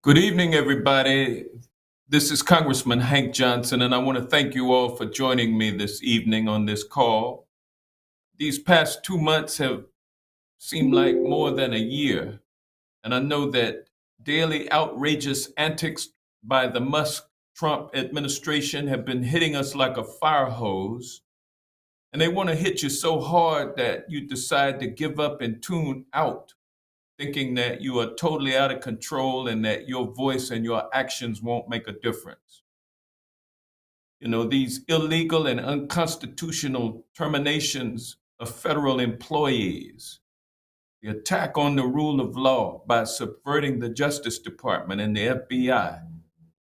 Good evening, everybody. This is Congressman Hank Johnson, and I want to thank you all for joining me this evening on this call. These past 2 months have seemed like more than a year, and I know that daily outrageous antics by the Musk Trump administration have been hitting us like a fire hose, and they want to hit you so hard that you decide to give up and tune out, thinking that you are totally out of control and that your voice and your actions won't make a difference. You know, these illegal and unconstitutional terminations of federal employees, the attack on the rule of law by subverting the Justice Department and the FBI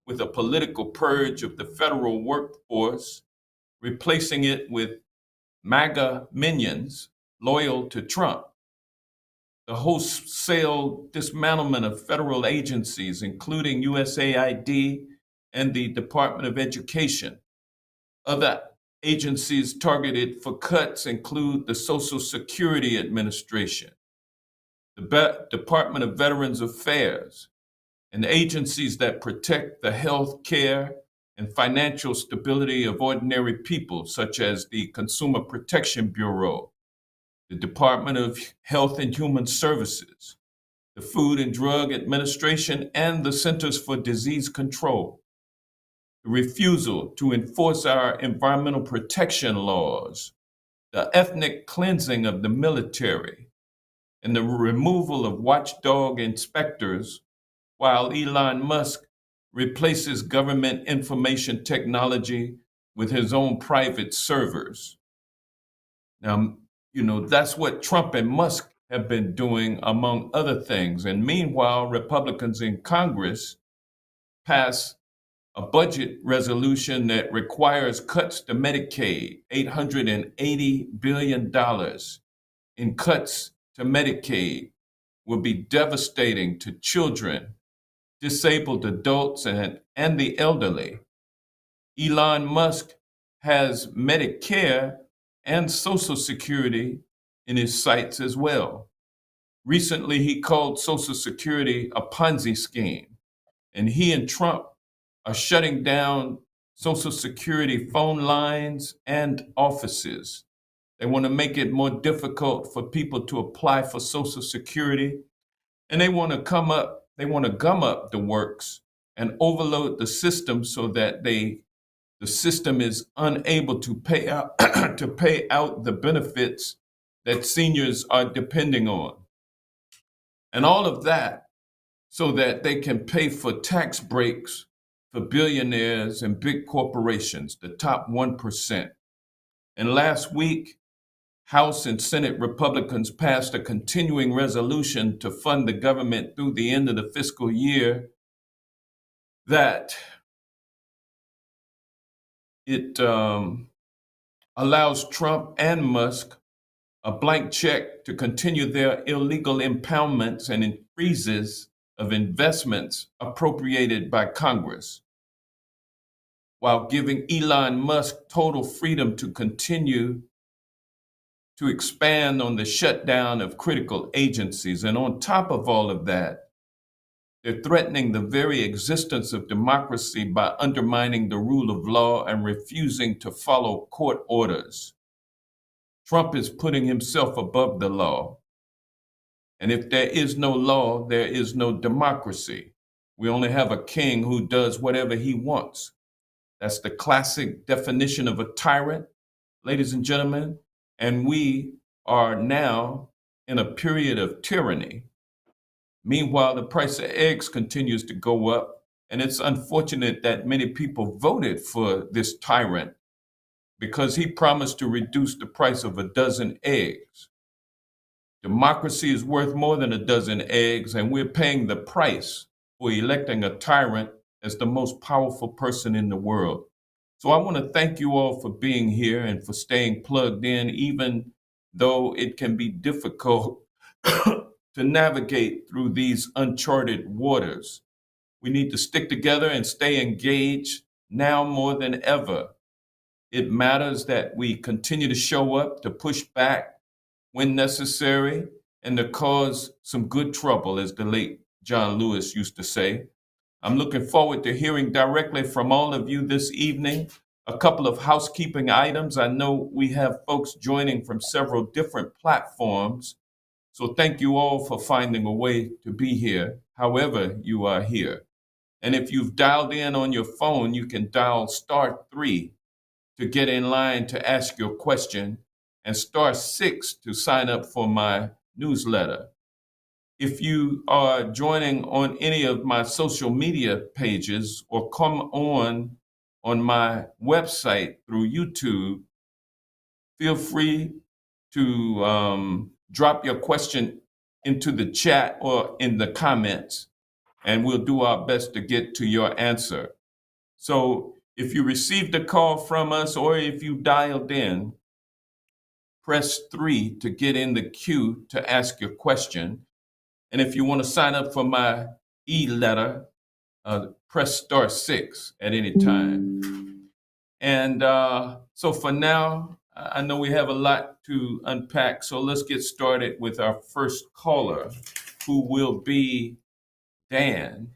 with a political purge of the federal workforce, replacing it with MAGA minions loyal to Trump. The wholesale dismantlement of federal agencies, including USAID and the Department of Education. Other agencies targeted for cuts include the Social Security Administration, the Department of Veterans Affairs, and agencies that protect the health care and financial stability of ordinary people, such as the Consumer Protection Bureau, the Department of Health and Human Services, the Food and Drug Administration, and the Centers for Disease Control. The refusal to enforce our environmental protection laws, the ethnic cleansing of the military, and the removal of watchdog inspectors, while Elon Musk replaces government information technology with his own private servers. Now, you know, that's what Trump and Musk have been doing, among other things. And meanwhile, Republicans in Congress pass a budget resolution that requires cuts to Medicaid, $880 billion in cuts to Medicaid will be devastating to children, disabled adults, and the elderly. Elon Musk has Medicare and Social Security in his sights as well. Recently, he called Social Security a Ponzi scheme, and he and Trump are shutting down Social Security phone lines and offices. They want to make it more difficult for people to apply for Social Security, and they want to gum up the works and overload the system so that the system is unable to pay out to pay out the benefits that seniors are depending on. And all of that so that they can pay for tax breaks for billionaires and big corporations, the top 1%. And last week, House and Senate Republicans passed a continuing resolution to fund the government through the end of the fiscal year that it allows Trump and Musk a blank check to continue their illegal impoundments and freezes of investments appropriated by Congress, while giving Elon Musk total freedom to continue to expand on the shutdown of critical agencies. And on top of all of that, they're threatening the very existence of democracy by undermining the rule of law and refusing to follow court orders. Trump is putting himself above the law. And if there is no law, there is no democracy. We only have a king who does whatever he wants. That's the classic definition of a tyrant, ladies and gentlemen. And we are now in a period of tyranny. Meanwhile, the price of eggs continues to go up, and it's unfortunate that many people voted for this tyrant because he promised to reduce the price of a dozen eggs. Democracy is worth more than a dozen eggs, and we're paying the price for electing a tyrant as the most powerful person in the world. So I want to thank you all for being here and for staying plugged in, even though it can be difficult to navigate through these uncharted waters. We need to stick together and stay engaged now more than ever. It matters that we continue to show up, to push back when necessary, and to cause some good trouble, as the late John Lewis used to say. I'm looking forward to hearing directly from all of you this evening. A couple of housekeeping items. I know we have folks joining from several different platforms. So thank you all for finding a way to be here, however you are here. And if you've dialed in on your phone, you can dial *3 to get in line to ask your question, and *6 to sign up for my newsletter. If you are joining on any of my social media pages or come on my website through YouTube, feel free to drop your question into the chat or in the comments, and we'll do our best to get to your answer. So if you received a call from us or if you dialed in, press 3 to get in the queue to ask your question. And if you want to sign up for my e-letter, press *6 at any time. And so for now, I know we have a lot to unpack, so let's get started with our first caller, who will be Dan.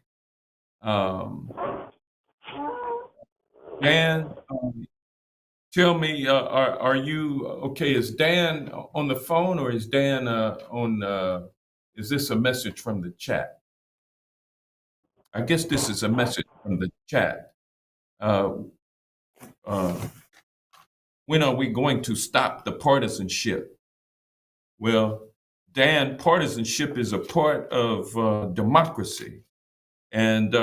Dan, tell me, are you okay? Is Dan on the phone, or is Dan is this a message from the chat? I guess this is a message from the chat. When are we going to stop the partisanship? Well, Dan, partisanship is a part of democracy. And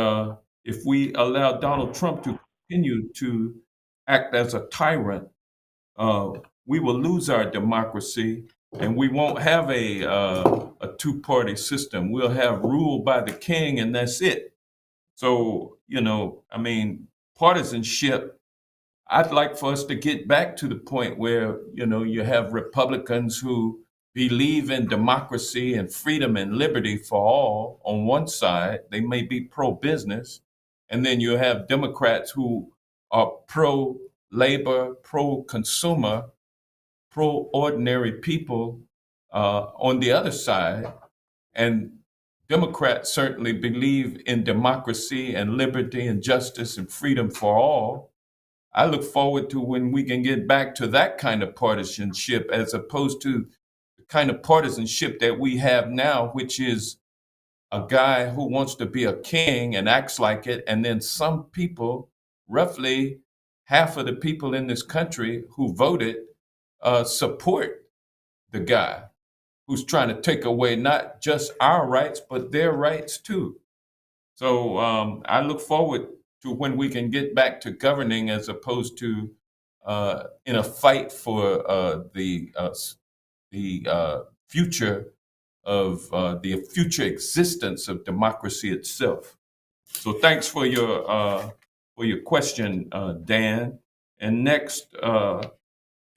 if we allow Donald Trump to continue to act as a tyrant, we will lose our democracy, and we won't have a two-party system. We'll have rule by the king, and that's it. So, I mean, partisanship, I'd like for us to get back to the point where, you have Republicans who believe in democracy and freedom and liberty for all on one side. They may be pro-business. And then you have Democrats who are pro-labor, pro-consumer, pro-ordinary people on the other side. And Democrats certainly believe in democracy and liberty and justice and freedom for all. I look forward to when we can get back to that kind of partisanship as opposed to the kind of partisanship that we have now, which is a guy who wants to be a king and acts like it. And then some people, roughly half of the people in this country who voted, support the guy who's trying to take away not just our rights, but their rights too. So I look forward to when we can get back to governing as opposed to in a fight for the future of the future existence of democracy itself. So thanks for your question, Dan. And next,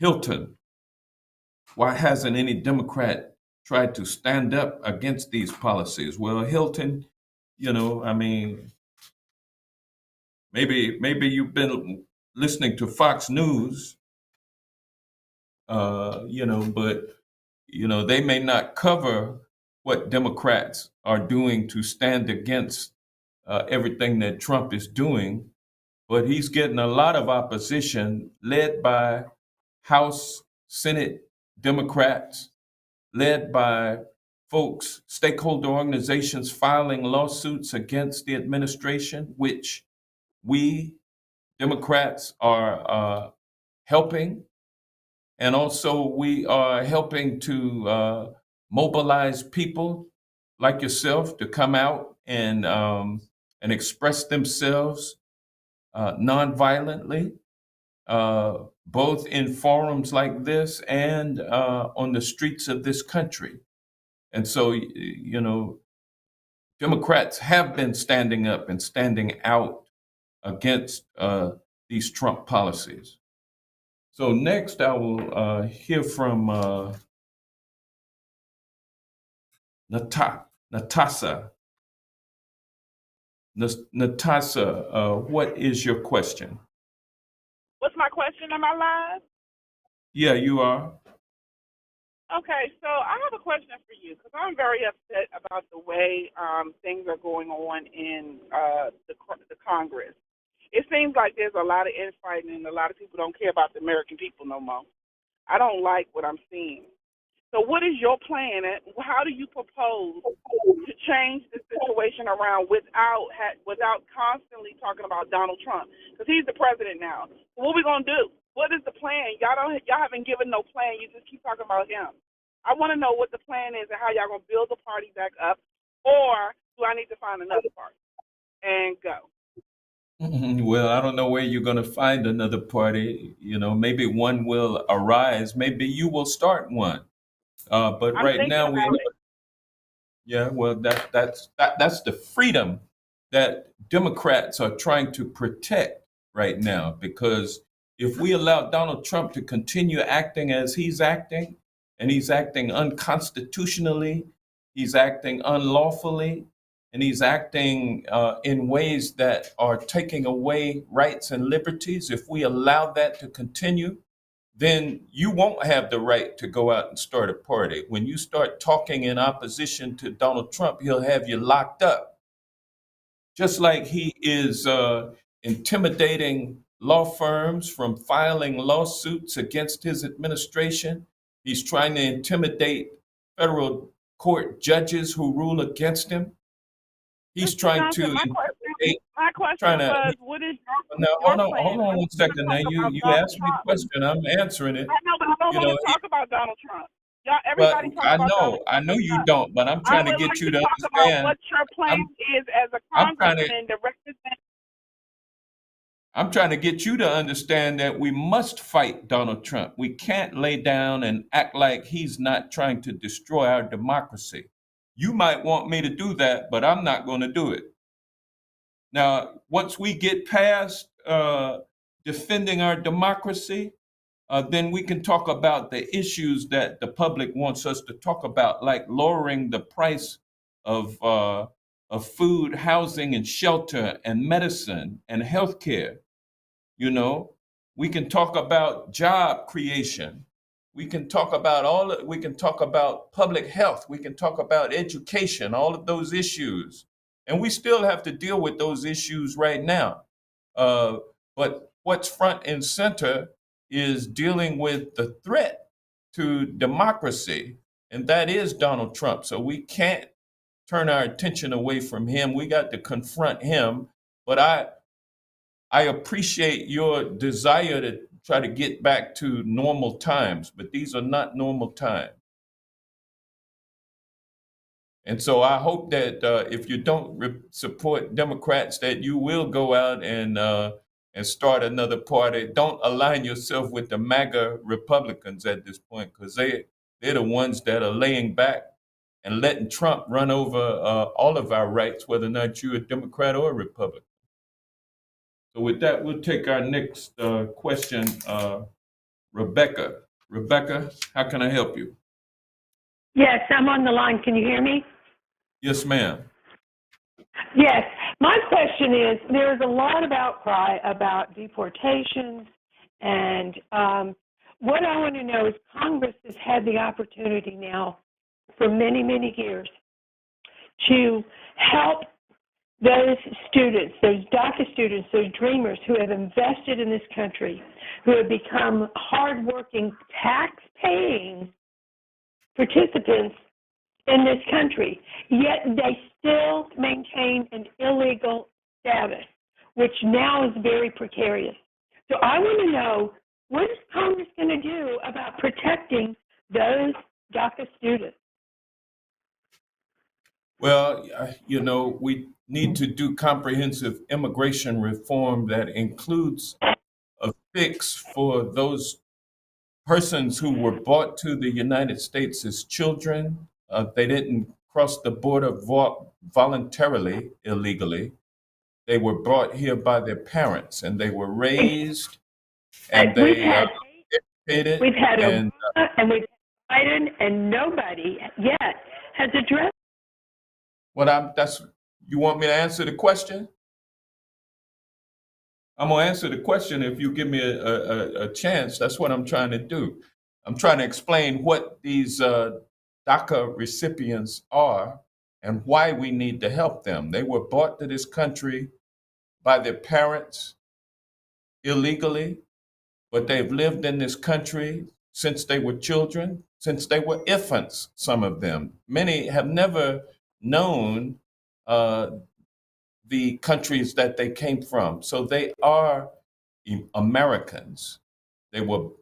Hilton. Why hasn't any Democrat tried to stand up against these policies? Well, Hilton, I mean, maybe you've been listening to Fox News, but they may not cover what Democrats are doing to stand against everything that Trump is doing. But he's getting a lot of opposition led by House, Senate Democrats, led by folks, stakeholder organizations filing lawsuits against the administration, which we Democrats are helping. And also we are helping to mobilize people like yourself to come out and express themselves nonviolently, both in forums like this and on the streets of this country. And so, Democrats have been standing up and standing out against these Trump policies. So next, I will hear from Natasha. Natasha, what is your question? What's my question? Am I live? Yeah, you are. Okay, so I have a question for you because I'm very upset about about the way things are going on in the Congress. It seems like there's a lot of infighting and a lot of people don't care about the American people no more. I don't like what I'm seeing. So what is your plan? And how do you propose to change the situation around without constantly talking about Donald Trump? Because he's the president now. So what are we going to do? What is the plan? Y'all haven't given no plan. You just keep talking about him. I want to know what the plan is and how y'all going to build the party back up. Or do I need to find another party and go? Well, I don't know where you're going to find another party. Maybe one will arise. Maybe you will start one. But I'm right thinking now, about it. yeah, well, that's the freedom that Democrats are trying to protect right now. Because if we allow Donald Trump to continue acting as he's acting, and he's acting unconstitutionally, he's acting unlawfully, and he's acting in ways that are taking away rights and liberties, if we allow that to continue, then you won't have the right to go out and start a party. When you start talking in opposition to Donald Trump, he'll have you locked up. Just like he is intimidating law firms from filing lawsuits against his administration. He's trying to intimidate federal court judges who rule against him. He's Mr. trying Johnson, to intimidate, my question trying to. was, what is Now, your hold plan? on one second. Now, you Donald asked me a Trump. question. I'm answering it. I know, but I don't You want know, to talk about Donald Trump. Y'all, but everybody talk about Donald I Trump. know you don't. But I'm I trying to would get like you to to talk about understand. what your plan is as a I'm trying to. congressman to represent. I'm trying to get you to understand that we must fight Donald Trump. We can't lay down and act like he's not trying to destroy our democracy. You might want me to do that, but I'm not going to do it. Now, once we get past defending our democracy, then we can talk about the issues that the public wants us to talk about, like lowering the price of food, housing, and shelter, and medicine, and healthcare. We can talk about job creation. We can talk about we can talk about public health. We can talk about education, all of those issues. And we still have to deal with those issues right now. Uh, but what's front and center is dealing with the threat to democracy, and that is Donald Trump. So we can't turn our attention away from him. We got to confront him. But I appreciate your desire to try to get back to normal times, but these are not normal times. And so I hope that if you don't support Democrats, that you will go out and start another party. Don't align yourself with the MAGA Republicans at this point, because they're the ones that are laying back and letting Trump run over all of our rights, whether or not you're a Democrat or a Republican. So with that, we'll take our next question, Rebecca. Rebecca, how can I help you? Yes, I'm on the line. Can you hear me? Yes, ma'am. Yes. My question is, there's a lot of outcry about deportations, and what I want to know is Congress has had the opportunity now for many, many years to help those students, those DACA students, those dreamers who have invested in this country, who have become hardworking, tax-paying participants in this country, yet they still maintain an illegal status, which now is very precarious. So I want to know, what is Congress going to do about protecting those DACA students? Well, we need to do comprehensive immigration reform that includes a fix for those persons who were brought to the United States as children. They didn't cross the border voluntarily, illegally. They were brought here by their parents, and they were raised, and We've they had educated. Obama and we've had Biden, and nobody yet has addressed. You want me to answer the question? I'm gonna answer the question if you give me a chance. That's what I'm trying to do. I'm trying to explain what these DACA recipients are and why we need to help them. They were brought to this country by their parents illegally, but they've lived in this country since they were children, since they were infants, some of them. Many have never known the countries that they came from. So they are Americans. They were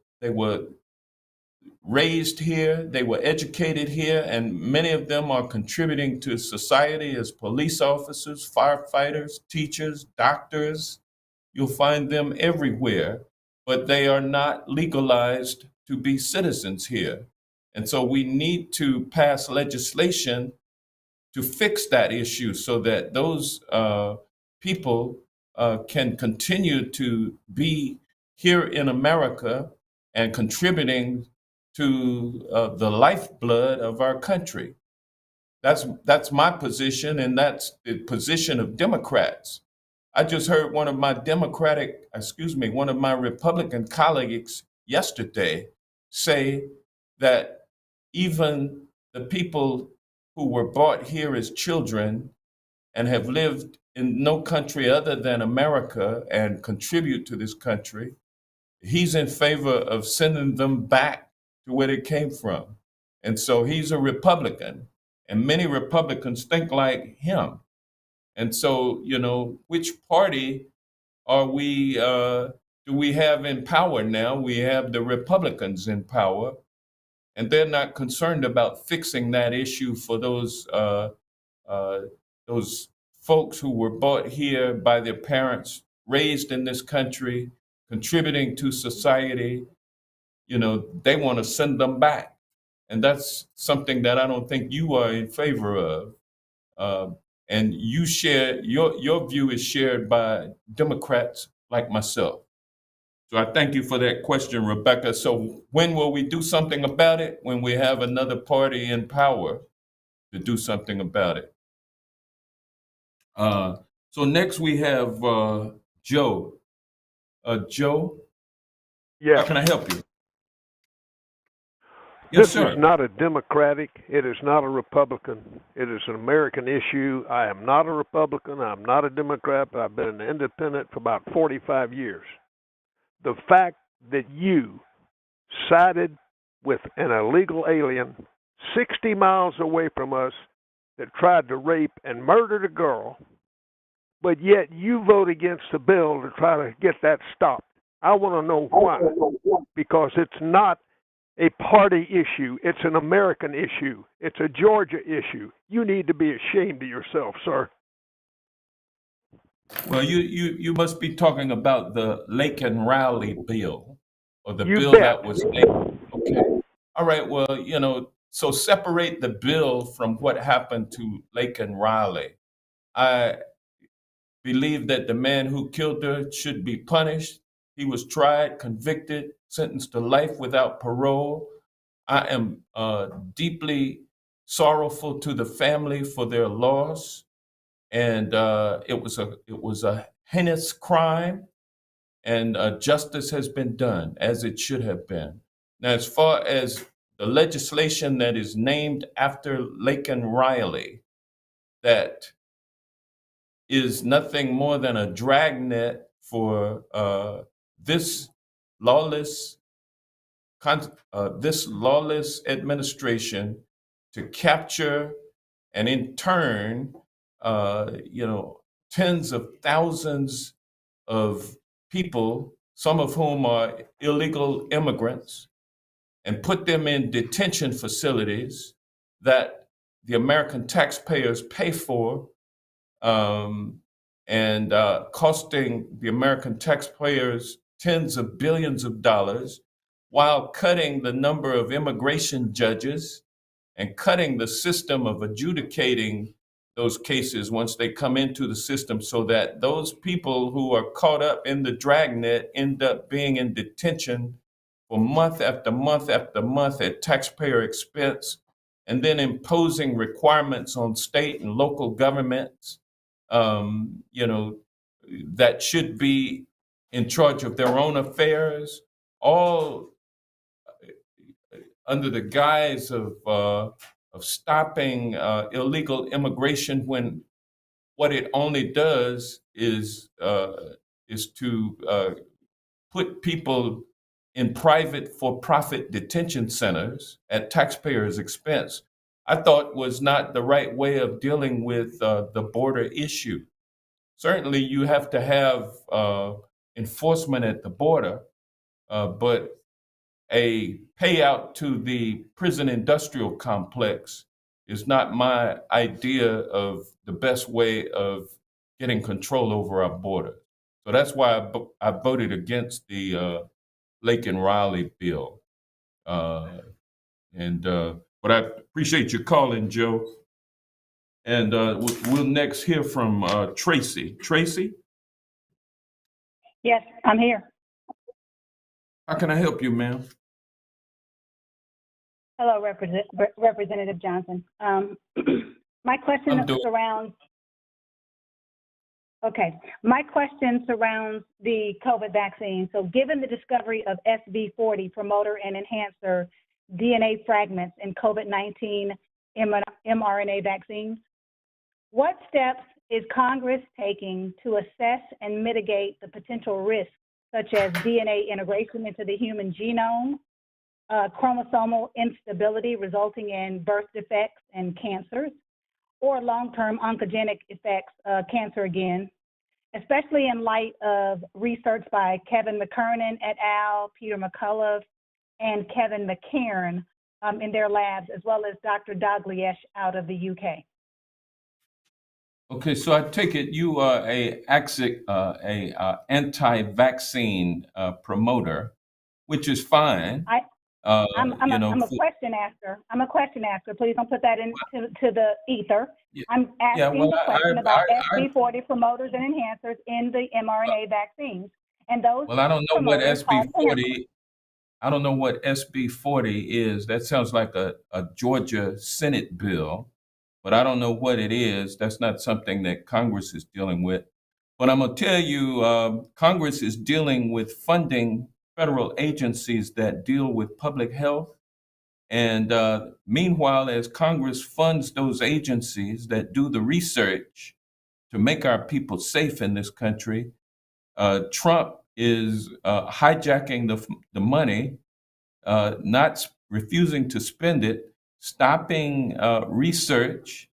raised here, they were educated here, and many of them are contributing to society as police officers, firefighters, teachers, doctors. You'll find them everywhere, but they are not legalized to be citizens here. And so we need to pass legislation to fix that issue so that those people can continue to be here in America and contributing to the lifeblood of our country. That's my position, and that's the position of Democrats. I just heard one of my Republican colleagues yesterday say that even the people who were brought here as children and have lived in no country other than America and contribute to this country, he's in favor of sending them back to where they came from. And so he's a Republican, and many Republicans think like him. And so, which party are we, do we have in power now? We have the Republicans in power, and they're not concerned about fixing that issue for those folks who were brought here by their parents, raised in this country, contributing to society. They want to send them back. And that's something that I don't think you are in favor of. And you share, your view is shared by Democrats like myself. So I thank you for that question, Rebecca. So when will we do something about it? When we have another party in power to do something about it. So next we have Joe. Joe, Yes. how can I help you? Yes, This sir. is not a Democratic. It is not a Republican. It is an American issue. I am not a Republican. I'm not a Democrat, but I've been an independent for about 45 years. The fact that you sided with an illegal alien 60 miles away from us that tried to rape and murder a girl, but yet you vote against the bill to try to get that stopped. I want to know why. Because it's not a party issue. It's an American issue. It's a Georgia issue. You need to be ashamed of yourself, sir. Well, you must be talking about the Lake and Rowley bill, or the You bill bet. that was late. Okay. All right. Well, so separate the bill from what happened to Lake and Rowley. I believe that the man who killed her should be punished. He was tried, convicted, sentenced to life without parole. I am deeply sorrowful to the family for their loss, and it was a heinous crime, and justice has been done as it should have been. Now, as far as the legislation that is named after Lake and Riley, that is nothing more than a dragnet for this lawless administration to capture and in turn, tens of thousands of people, some of whom are illegal immigrants, and put them in detention facilities that the American taxpayers pay for, and costing the American taxpayers tens of billions of dollars, while cutting the number of immigration judges and cutting the system of adjudicating those cases once they come into the system, so that those people who are caught up in the dragnet end up being in detention for month after month after month at taxpayer expense, and then imposing requirements on state and local governments, that should be in charge of their own affairs, all under the guise of stopping illegal immigration when what it only does is to put people in private for-profit detention centers at taxpayers' expense, I thought was not the right way of dealing with the border issue. Certainly, you have to have enforcement at the border, but a payout to the prison industrial complex is not my idea of the best way of getting control over our border. So that's why I voted against the Lake and Riley bill. But I appreciate your calling, Joe. And we'll next hear from Tracy. Tracy, Yes, I'm here. how can I help you, ma'am? Hello, Representative Johnson. My question I'm doing- surrounds. Okay, my question surrounds the COVID vaccine. So, given the discovery of SB40 promoter and enhancer DNA fragments in COVID-19 mRNA vaccines, what steps is Congress taking to assess and mitigate the potential risks, such as DNA integration into the human genome, chromosomal instability resulting in birth defects and cancers, or long-term oncogenic effects, cancer again, especially in light of research by Kevin McKernan et al., Peter McCullough, and Kevin McCairn in their labs, as well as Dr. Dalgliesh out of the UK. Okay, so I take it you are a anti-vaccine promoter, which is fine. I'm a question asker. I'm a question asker. Please don't put that into the ether. Yeah, I'm asking the question about SB40 promoters and enhancers in the mRNA vaccines. And those well, I don't know what promoters called SB40. I don't know what SB40 is. That sounds like a Georgia Senate bill, but I don't know what it is. That's not something that Congress is dealing with. But I'm going to tell you, Congress is dealing with funding federal agencies that deal with public health. And meanwhile, as Congress funds those agencies that do the research to make our people safe in this country, Trump is hijacking the money, not refusing to spend it, stopping research,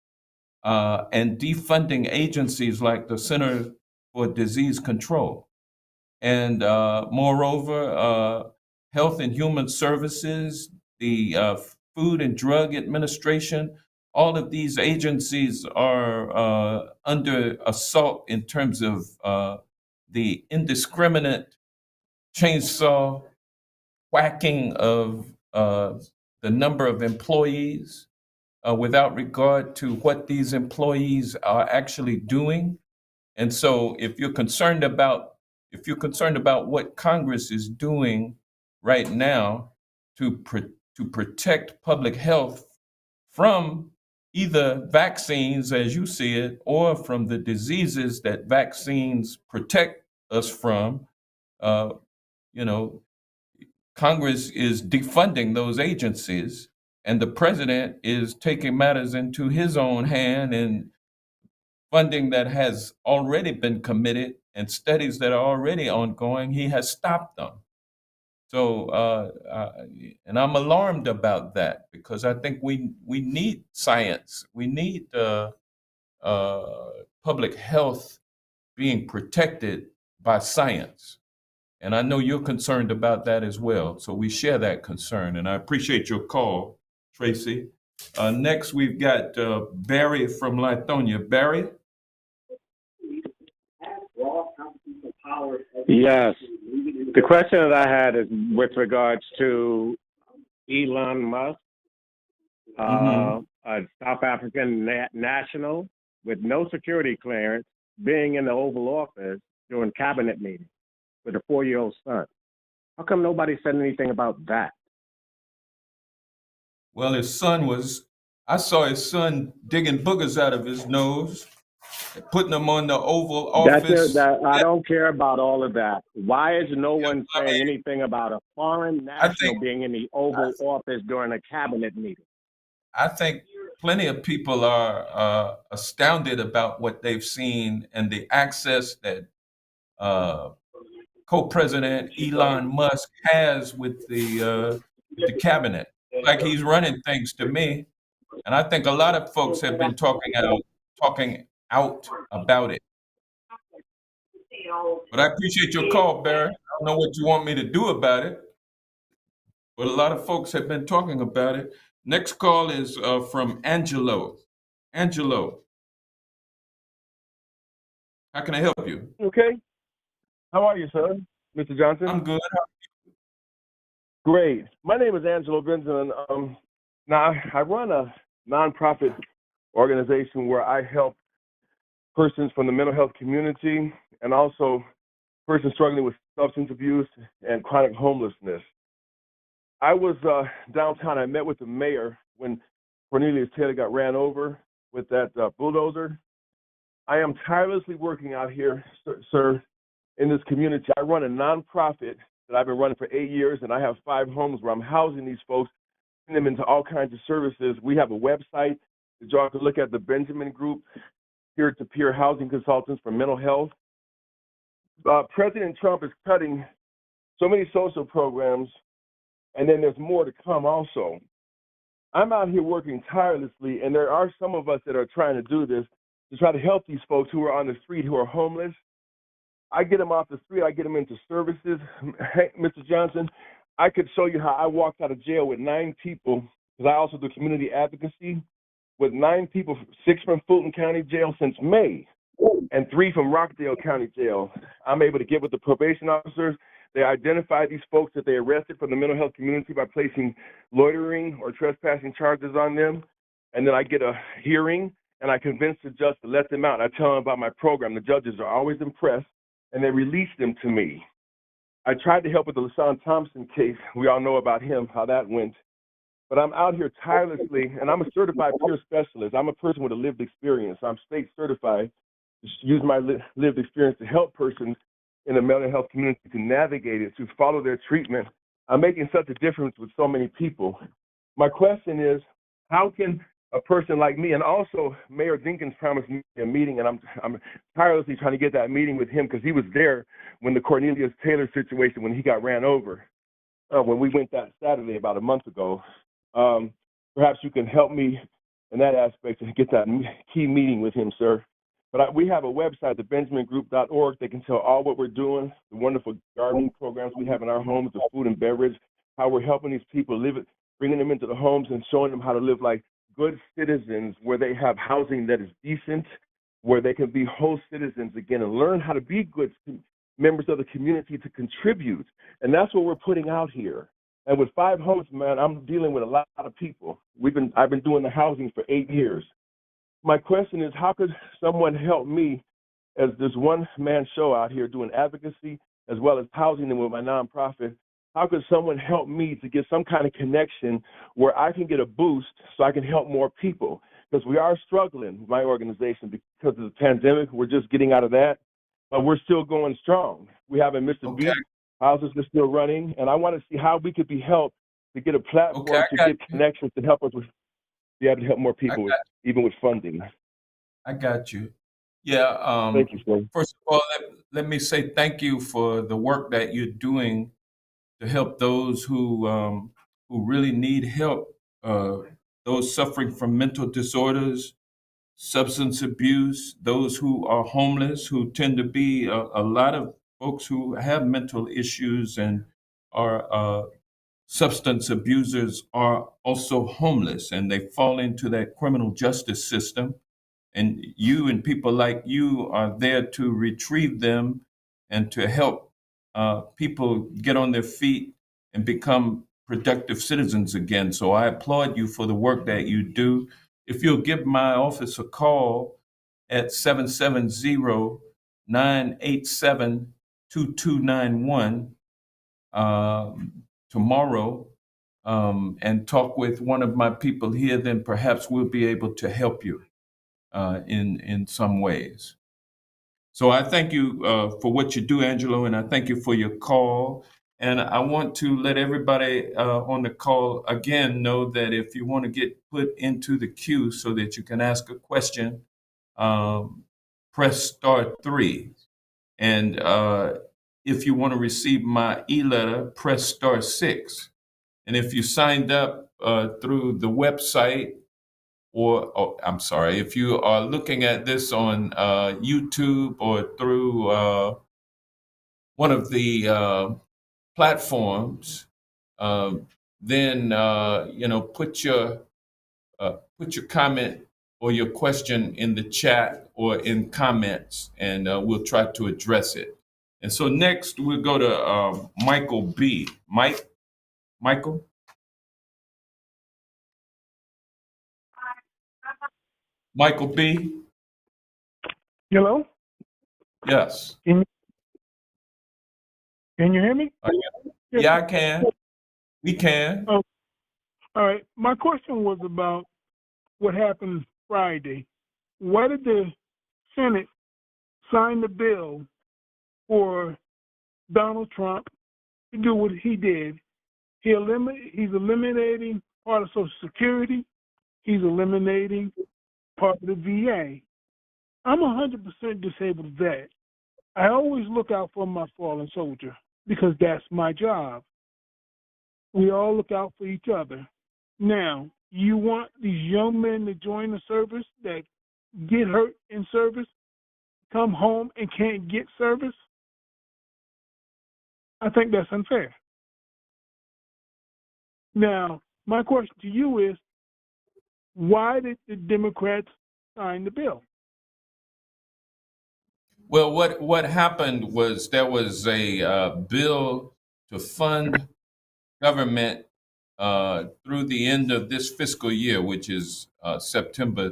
and defunding agencies like the Center for Disease Control. And moreover, Health and Human Services, the Food and Drug Administration, all of these agencies are under assault in terms of the indiscriminate chainsaw whacking of the number of employees without regard to what these employees are actually doing. And so if you're concerned about what Congress is doing right now to protect public health from either vaccines, as you see it, or from the diseases that vaccines protect us from, you know, Congress is defunding those agencies, and the president is taking matters into his own hand and funding that has already been committed and studies that are already ongoing, he has stopped them. So, and I'm alarmed about that because I think we need science. We need public health being protected by science. And I know you're concerned about that as well. So we share that concern. And I appreciate your call, Tracy. Next, we've got Barry from Lithonia. Barry? Yes. The question that I had is with regards to Elon Musk, a South African national with no security clearance, being in the Oval Office during cabinet meetings with a 4-year-old son. How come nobody said anything about that? Well, I saw his son digging boogers out of his nose, putting them on the Oval Office. I don't care about all of that. Why is no one saying anything about a foreign national being in the Oval Office during a cabinet meeting? I think plenty of people are astounded about what they've seen and the access that uh, co-president Elon Musk has with the cabinet. Like he's running things to me, and I think a lot of folks have been talking out about it. But I appreciate your call, Barry. I don't know what you want me to do about it, but a lot of folks have been talking about it. Next call is from Angelo. Angelo, how can I help you? Okay. How are you, sir? Mr. Johnson? I'm good. Great. My name is Angelo Benjamin. Now, I run a nonprofit organization where I help persons from the mental health community and also persons struggling with substance abuse and chronic homelessness. I was downtown. I met with the mayor when Cornelius Taylor got ran over with that bulldozer. I am tirelessly working out here, sir, in this community. I run a nonprofit that I've been running for 8 years, and I have 5 homes where I'm housing these folks, putting them into all kinds of services. We have a website that y'all can look at, the Benjamin Group, peer-to-peer housing consultants for mental health. President Trump is cutting so many social programs, and then there's more to come also. I'm out here working tirelessly, and there are some of us that are trying to do this to try to help these folks who are on the street, who are homeless. I get them off the street. I get them into services. Hey, Mr. Johnson, I could show you how I walked out of jail with 9 people, because I also do community advocacy, with 9 people, 6 from Fulton County Jail since May, and 3 from Rockdale County Jail. I'm able to get with the probation officers. They identify these folks that they arrested from the mental health community by placing loitering or trespassing charges on them. And then I get a hearing, and I convince the judge to let them out. I tell them about my program. The judges are always impressed, and they release them to me. I tried to help with the LaShawn Thompson case. We all know about him, how that went. But I'm out here tirelessly, and I'm a certified peer specialist. I'm a person with a lived experience. I'm state certified to use my lived experience to help persons in the mental health community to navigate it, to follow their treatment. I'm making such a difference with so many people. My question is, how can a person like me, and also Mayor Dinkins promised me a meeting, and I'm tirelessly trying to get that meeting with him, because he was there when the Cornelius Taylor situation, when he got ran over, when we went that Saturday about a month ago. Perhaps you can help me in that aspect and get that key meeting with him, sir. But we have a website, thebenjamingroup.org. They can tell all what we're doing, the wonderful gardening programs we have in our homes, the food and beverage, how we're helping these people live it, bringing them into the homes and showing them how to live like good citizens, where they have housing that is decent, where they can be whole citizens again and learn how to be good members of the community to contribute. And that's what we're putting out here. And with 5 homes, man, I'm dealing with a lot of people. I've been doing the housing for 8 years. My question is, how could someone help me as this one-man show out here doing advocacy as well as housing them with my nonprofit? How could someone help me to get some kind of connection where I can get a boost so I can help more people? Because we are struggling, my organization, because of the pandemic. We're just getting out of that, but we're still going strong. We haven't missed a beat. Houses are still running, and I want to see how we could be helped to get a platform to get connections to help us with, be able to help more people, even with funding. I got you. Yeah. Thank you, sir. First of all, let me say thank you for the work that you're doing to help those who really need help, those suffering from mental disorders, substance abuse, those who are homeless, who tend to be a lot of folks who have mental issues and are substance abusers are also homeless, and they fall into that criminal justice system. And you and people like you are there to retrieve them and to help people get on their feet and become productive citizens again. So I applaud you for the work that you do. If you'll give my office a call at 770-987-2291 tomorrow and talk with one of my people here, then perhaps we'll be able to help you in some ways. So I thank you for what you do, Angelo, and I thank you for your call. And I want to let everybody on the call again know that if you want to get put into the queue so that you can ask a question, press *3. And if you want to receive my e-letter, press *6. And if you signed up through the website, I'm sorry, if you are looking at this on YouTube or through one of the platforms, then put your comment or your question in the chat or in comments, and we'll try to address it. And so next we'll go to Michael B. Michael? Michael B. Hello? Yes. Can you hear me? Yeah, I can. We can. Oh, all right. My question was about what happened Friday. Why did the Senate sign the bill for Donald Trump to do what he did? He's eliminating part of Social Security. He's eliminating part of the VA. I'm 100% disabled vet. I always look out for my fallen soldier because that's my job. We all look out for each other. Now, you want these young men to join the service that get hurt in service, come home and can't get service? I think that's unfair. Now, my question to you is, why did the Democrats sign the bill? Well, what happened was there was a bill to fund government through the end of this fiscal year, which is September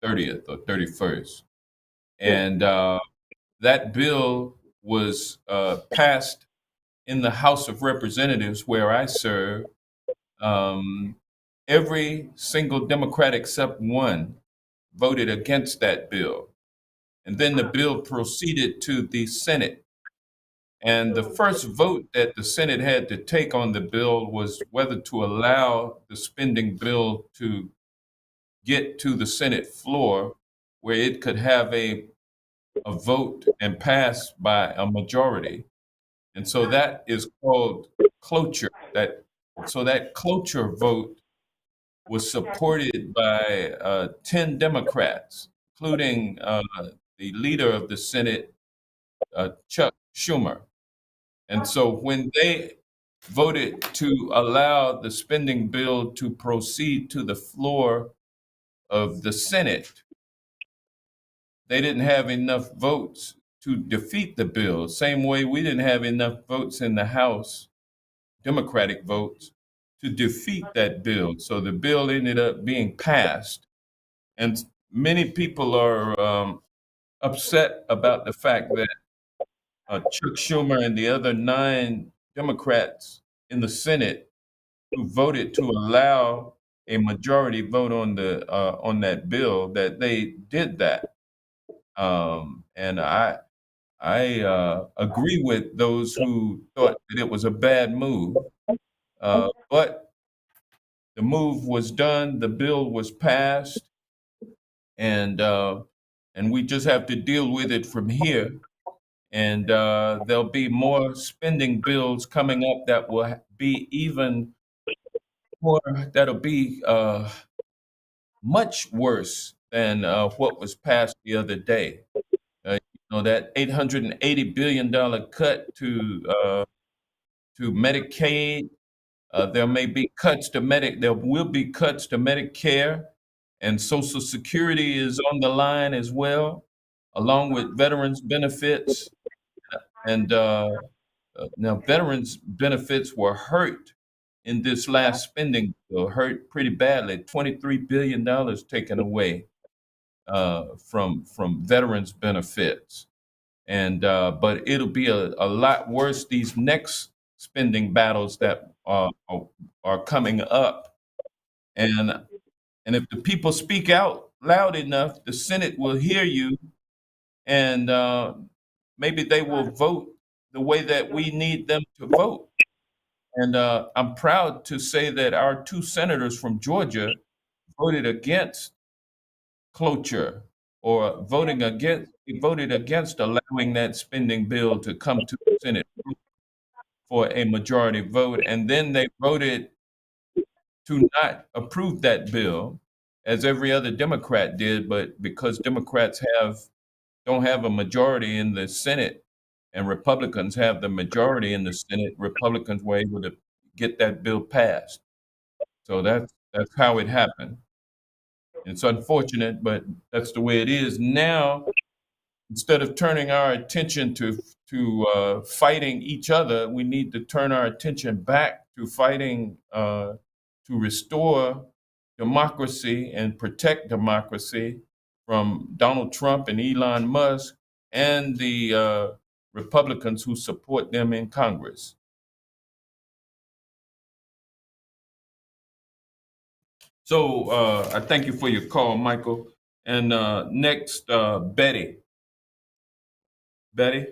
30th or 31st. And that bill was passed in the House of Representatives, where I serve. Every single Democrat except one voted against that bill. And then the bill proceeded to the Senate. And the first vote that the Senate had to take on the bill was whether to allow the spending bill to get to the Senate floor where it could have a vote and pass by a majority. And so that is called cloture. That cloture vote was supported by 10 Democrats, including the leader of the Senate, Chuck Schumer. And so when they voted to allow the spending bill to proceed to the floor of the Senate, they didn't have enough votes to defeat the bill. Same way we didn't have enough votes in the House, Democratic votes, to defeat that bill. So the bill ended up being passed. And many people are upset about the fact that Chuck Schumer and the other 9 Democrats in the Senate who voted to allow a majority vote on that bill, that they did that. And I agree with those who thought that it was a bad move, but the move was done, the bill was passed, and we just have to deal with it from here. And there'll be more spending bills coming up that will be even more, that'll be much worse than what was passed the other day. That $880 billion cut to Medicaid. There will be cuts to Medicare, and Social Security is on the line as well, along with veterans benefits. And now veterans benefits were hurt in this last spending bill, hurt pretty badly. $23 billion taken away from veterans benefits. And but it'll be a lot worse these next spending battles that are coming up. And if the people speak out loud enough, the Senate will hear you, and maybe they will vote the way that we need them to vote. And I'm proud to say that our two senators from Georgia voted against cloture or voted against allowing that spending bill to come to the Senate for a majority vote. And then they voted to not approve that bill, as every other Democrat did, but because Democrats don't have a majority in the Senate and Republicans have the majority in the Senate, Republicans were able to get that bill passed. So that's how it happened. It's unfortunate, but that's the way it is. Now, instead of turning our attention to fighting each other, we need to turn our attention back to fighting to restore democracy and protect democracy from Donald Trump and Elon Musk and the Republicans who support them in Congress. So I thank you for your call, Michael. And next, Betty. Betty?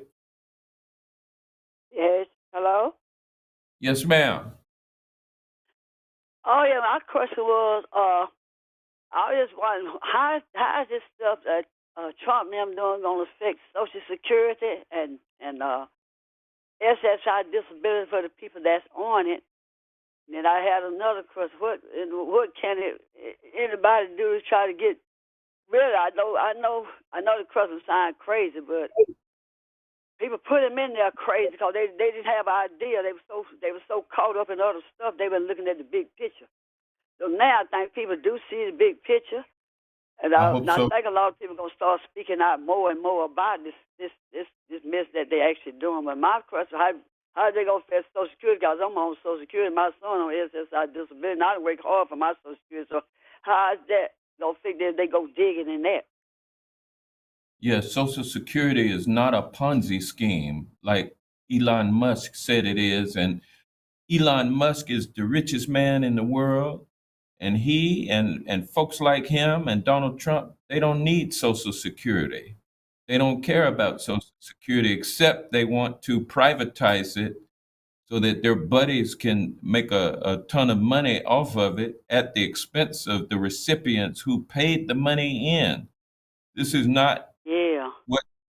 Yes. Hello? Yes, ma'am. Oh, yeah, my question was, I was just wondering, how is this stuff that Trump and them doing going to affect Social Security and SSI disability for the people that's on it? And then I had another question. What can anybody do to try to get rid of it? I know the question sounds crazy, but people put them in there crazy because they didn't have an idea. They were so caught up in other stuff. They were looking at the big picture. So now I think people do see the big picture, and I think a lot of people are gonna start speaking out more and more about this mess that they actually doing. But my question: how are they gonna affect Social Security? Because I'm on Social Security, my son on SSI disability, and I work hard for my Social Security. So how is that gonna affect them? They go digging in that? Yes, Social Security is not a Ponzi scheme like Elon Musk said it is. And Elon Musk is the richest man in the world. And he and folks like him and Donald Trump, they don't need Social Security. They don't care about Social Security, except they want to privatize it so that their buddies can make a ton of money off of it at the expense of the recipients who paid the money in. This is not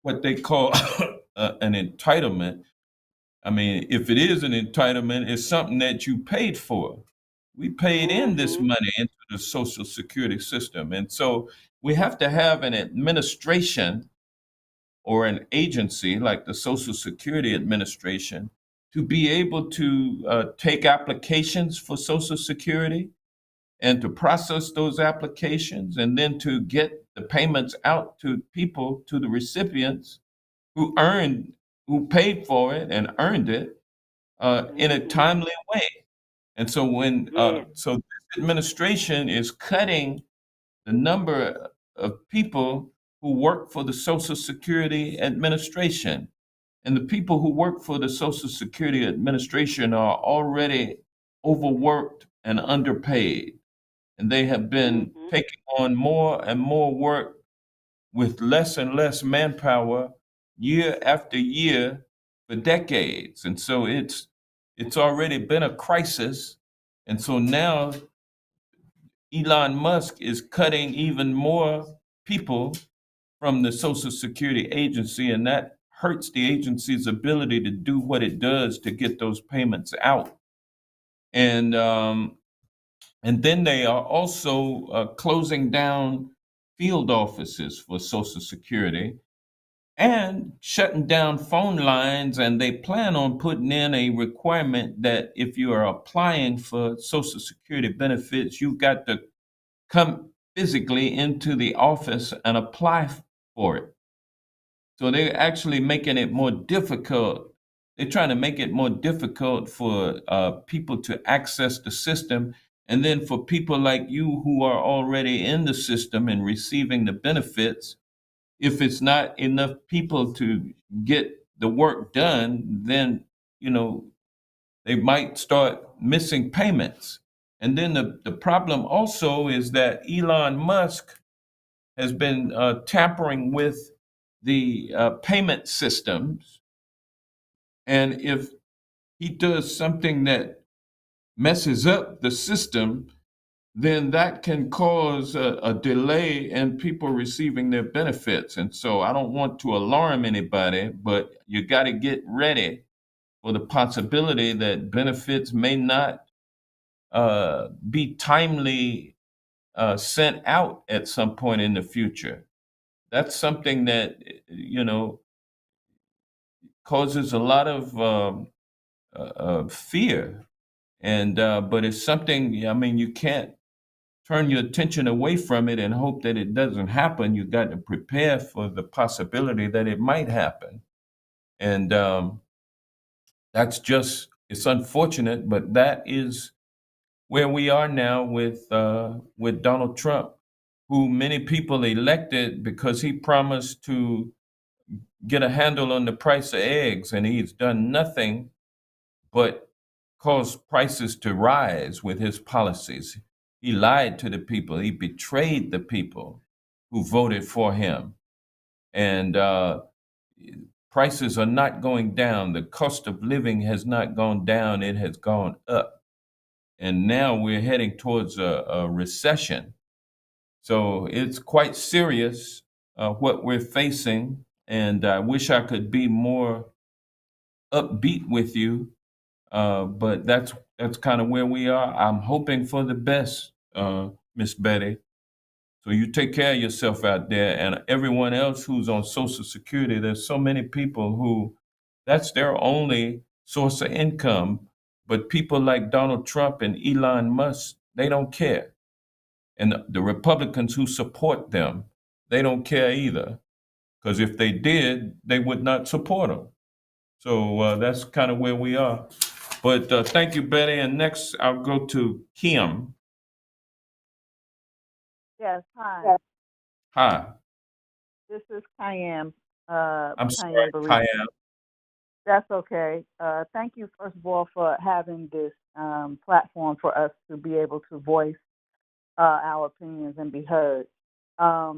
what they call an entitlement. I mean, if it is an entitlement, it's something that you paid for. We paid in this money into the Social Security system. And so we have to have an administration or an agency like the Social Security Administration to be able to take applications for Social Security and to process those applications and then to get the payments out to people, to the recipients who paid for it and earned it in a timely way. And so so this administration is cutting the number of people who work for the Social Security Administration. And the people who work for the Social Security Administration are already overworked and underpaid. And they have been taking on more and more work with less and less manpower year after year for decades. And so it's already been a crisis. And so now Elon Musk is cutting even more people from the Social Security Agency, and that hurts the agency's ability to do what it does to get those payments out. And then they are also closing down field offices for Social Security and shutting down phone lines. And they plan on putting in a requirement that if you are applying for Social Security benefits, you've got to come physically into the office and apply for it. So they're actually making it more difficult. They're trying to make it more difficult for people to access the system. And then for people like you who are already in the system and receiving the benefits, if it's not enough people to get the work done, then, they might start missing payments. And then the problem also is that Elon Musk has been tampering with the payment systems And if he does something that messes up the system, then that can cause a delay in people receiving their benefits. And so I don't want to alarm anybody, but you got to get ready for the possibility that benefits may not be timely sent out at some point in the future. That's something that, causes a lot of fear. And but it's something, I mean, you can't turn your attention away from it and hope that it doesn't happen. You got to prepare for the possibility that it might happen. And it's unfortunate, but that is where we are now with Donald Trump, who many people elected because he promised to get a handle on the price of eggs, and he's done nothing but cause prices to rise with his policies. He lied to the people. He betrayed the people who voted for him. And prices are not going down. The cost of living has not gone down. It has gone up. And now we're heading towards a recession. So it's quite serious what we're facing. And I wish I could be more upbeat with you, but that's kind of where we are. I'm hoping for the best, Miss Betty. So you take care of yourself out there, and everyone else who's on Social Security. There's so many people who that's their only source of income. But people like Donald Trump and Elon Musk, they don't care. And the Republicans who support them, they don't care either. Because if they did, they would not support them. So that's kind of where we are. But thank you, Betty. And next, I'll go to Kim. Yes, hi. Hi. This is Cayenne. I'm Cayenne sorry, Barista. Kaya. That's okay. Thank you, first of all, for having this platform for us to be able to voice our opinions and be heard. I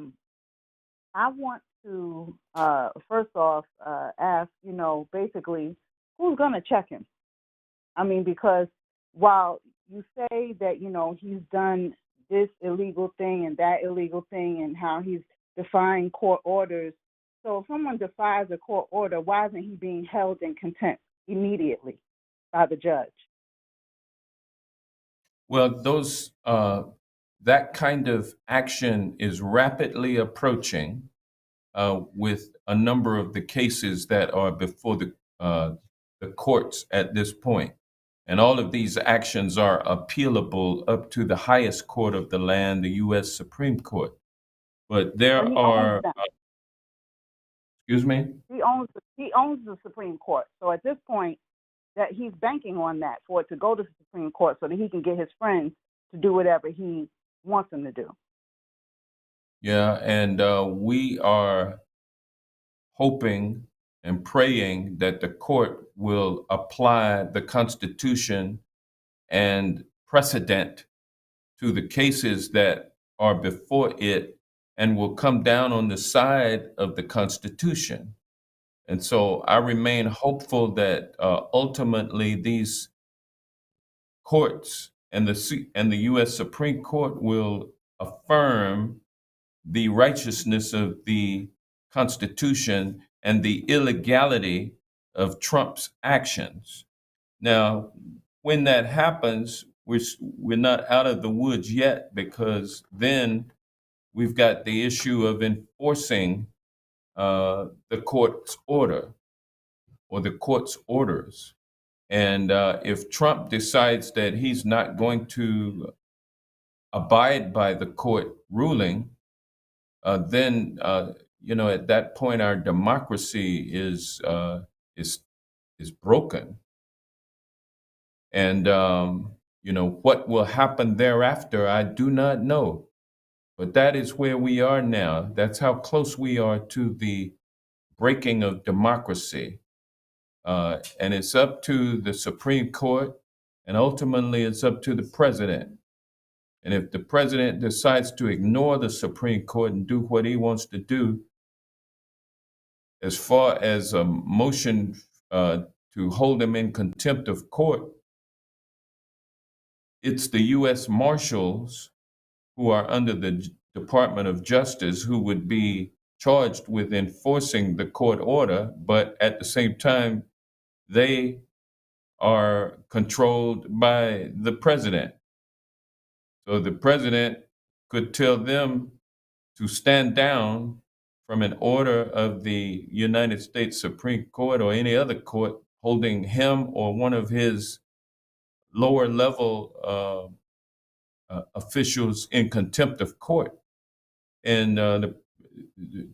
want to, first off, ask, basically, who's going to check him? I mean, because while you say that, he's done this illegal thing and that illegal thing and how he's defying court orders, so if someone defies a court order, why isn't he being held in contempt immediately by the judge? Well, that kind of action is rapidly approaching with a number of the cases that are before the courts at this point. And all of these actions are appealable up to the highest court of the land, the U.S. Supreme Court. But there are, excuse me? He owns the Supreme Court. So at this point, that he's banking on that for it to go to the Supreme Court so that he can get his friends to do whatever he wants them to do. Yeah, and we are hoping and praying that the court will apply the Constitution and precedent to the cases that are before it and will come down on the side of the Constitution. And so I remain hopeful that ultimately these courts and the U.S. Supreme Court will affirm the righteousness of the Constitution and the illegality of Trump's actions. Now, when that happens, we're not out of the woods yet, because then we've got the issue of enforcing the court's order or the court's orders. And if Trump decides that he's not going to abide by the court ruling, then at that point our democracy is broken. And what will happen thereafter, I do not know. But that is where we are now. That's how close we are to the breaking of democracy. And it's up to the Supreme Court, and ultimately it's up to the president. And if the president decides to ignore the Supreme Court and do what he wants to do, as far as a motion to hold him in contempt of court, it's the U.S. Marshals who are under the Department of Justice who would be charged with enforcing the court order, but at the same time, they are controlled by the president. So the president could tell them to stand down from an order of the United States Supreme Court or any other court holding him or one of his lower level officials in contempt of court. And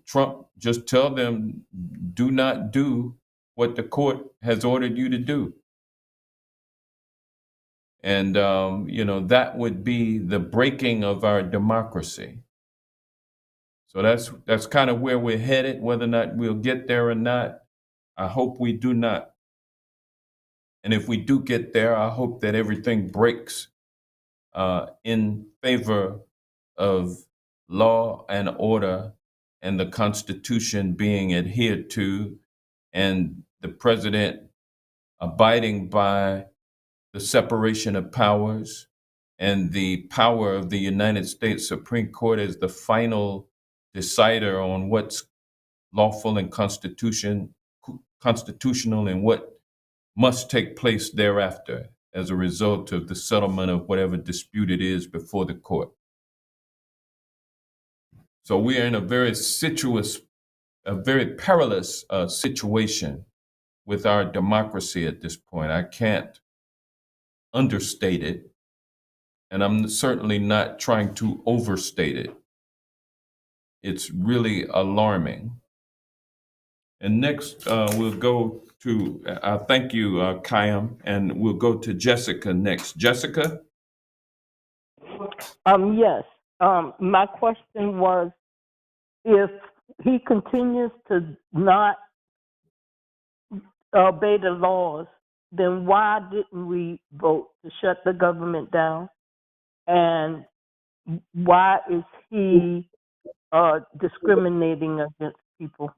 Trump just tell them, do not do what the court has ordered you to do. And, that would be the breaking of our democracy. So that's kind of where we're headed. Whether or not we'll get there or not, I hope we do not. And if we do get there, I hope that everything breaks in favor of law and order and the Constitution being adhered to, and the president abiding by the separation of powers and the power of the United States Supreme Court as the final decider on what's lawful and constitutional and what must take place thereafter as a result of the settlement of whatever dispute it is before the court. So we are in a very perilous situation with our democracy at this point. I can't understate it, and I'm certainly not trying to overstate it. It's really alarming. And next, we'll go to, thank you, Kayam, and we'll go to Jessica next. Jessica? Yes. My question was, if he continues to not obey the laws, then why didn't we vote to shut the government down? And why is he discriminating against people?